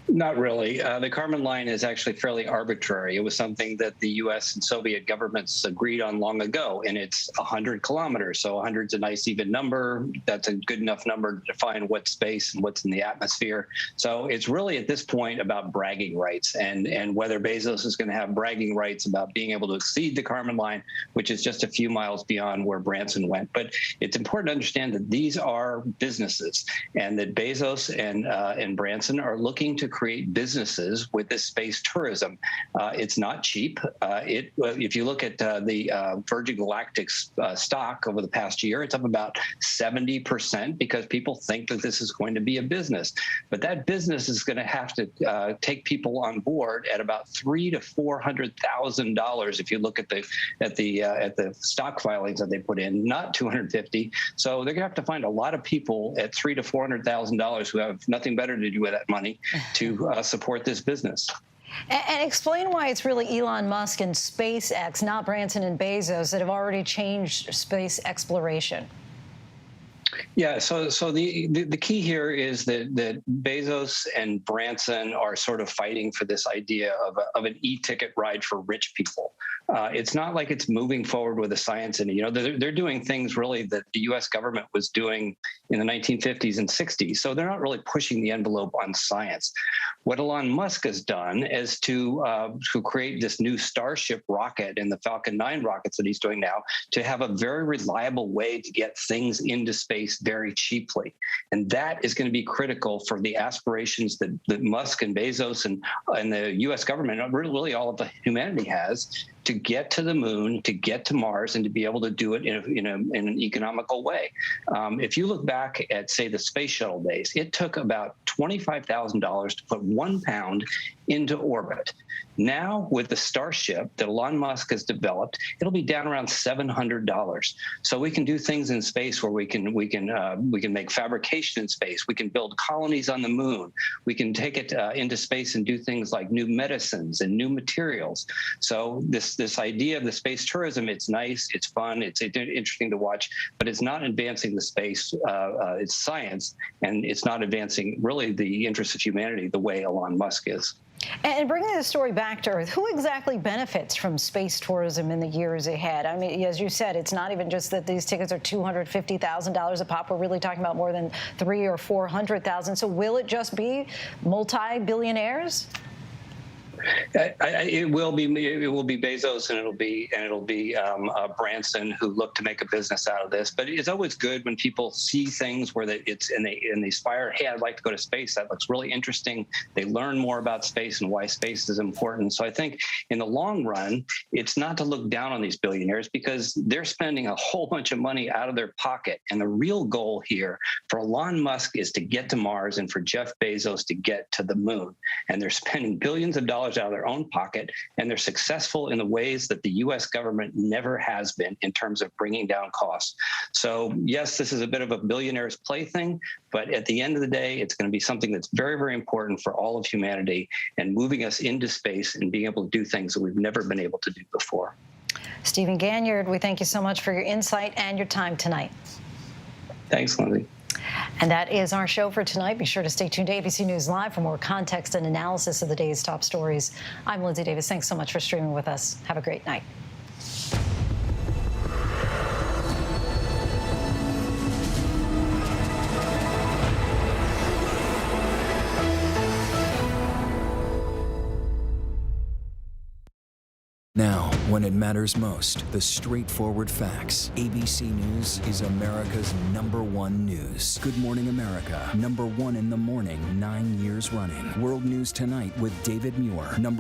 Not really. The Kármán line is actually fairly arbitrary. It was something that the U.S. and Soviet governments agreed on long ago, and it's 100 kilometers. So 100's a nice even number. That's a good enough number to define what's space and what's in the atmosphere. So it's really at this point about bragging rights, and whether Bezos is going to have bragging rights about being able to exceed the Kármán line, which is just a few miles beyond where Branson went. But it's important to understand that these are businesses, and that Bezos and Branson are looking to create businesses with this space tourism. It's not cheap. If you look at the Virgin Galactic's stock over the past year, it's up about 70% because people think that this is going to be a business. But that business is going to have to take people on board at about $300,000 to $400,000 if you look at the stock filings that they put in, not 250. So they're going to have to find a lot of people at $300,000 to $400,000 who have nothing better to do with that money to support this business. And explain why it's really Elon Musk and SpaceX, not Branson and Bezos, that have already changed space exploration. Yeah, so the key here is that Bezos and Branson are sort of fighting for this idea of an e-ticket ride for rich people. It's not like it's moving forward with the science, and they're doing things really that the U.S. government was doing in the 1950s and 60s. So they're not really pushing the envelope on science. What Elon Musk has done is to create this new Starship rocket and the Falcon 9 rockets that he's doing now to have a very reliable way to get things into space very cheaply. And that is going to be critical for the aspirations that Musk and Bezos and the U.S. government, really all of humanity has, to get to the moon, to get to Mars, and to be able to do it in an economical way. If you look back at, say, the space shuttle days, it took about $25,000 to put 1 pound into orbit. Now, with the Starship that Elon Musk has developed, it'll be down around $700. So we can do things in space where we can make fabrication in space. We can build colonies on the moon. We can take it into space and do things like new medicines and new materials. So this idea of the space tourism, it's nice, it's fun, it's interesting to watch, but it's not advancing the space. It's science, and it's not advancing really the interests of humanity the way Elon Musk is. And bringing the story back to Earth, who exactly benefits from space tourism in the years ahead? I mean, as you said, it's not even just that these tickets are $250,000 a pop. We're really talking about more than $300,000 or $400,000. So will it just be multi-billionaires? It will be Bezos and it'll be Branson who look to make a business out of this. But it's always good when people see things where they aspire. Hey, I'd like to go to space. That looks really interesting. They learn more about space and why space is important. So I think in the long run, it's not to look down on these billionaires because they're spending a whole bunch of money out of their pocket. And the real goal here for Elon Musk is to get to Mars and for Jeff Bezos to get to the moon. And they're spending billions of dollars out of their own pocket, and they're successful in the ways that the U.S. government never has been in terms of bringing down costs. So yes, this is a bit of a billionaire's plaything, but at the end of the day, it's going to be something that's very, very important for all of humanity and moving us into space and being able to do things that we've never been able to do before. Stephen Ganyard, we thank you so much for your insight and your time tonight. Thanks, Lindsay. And that is our show for tonight. Be sure to stay tuned to ABC News Live for more context and analysis of the day's top stories. I'm Lindsay Davis. Thanks so much for streaming with us. Have a great night. Now, when it matters most, the straightforward facts. ABC News is America's #1 news. Good Morning America, #1 in the morning, 9 years running. World News Tonight with David Muir,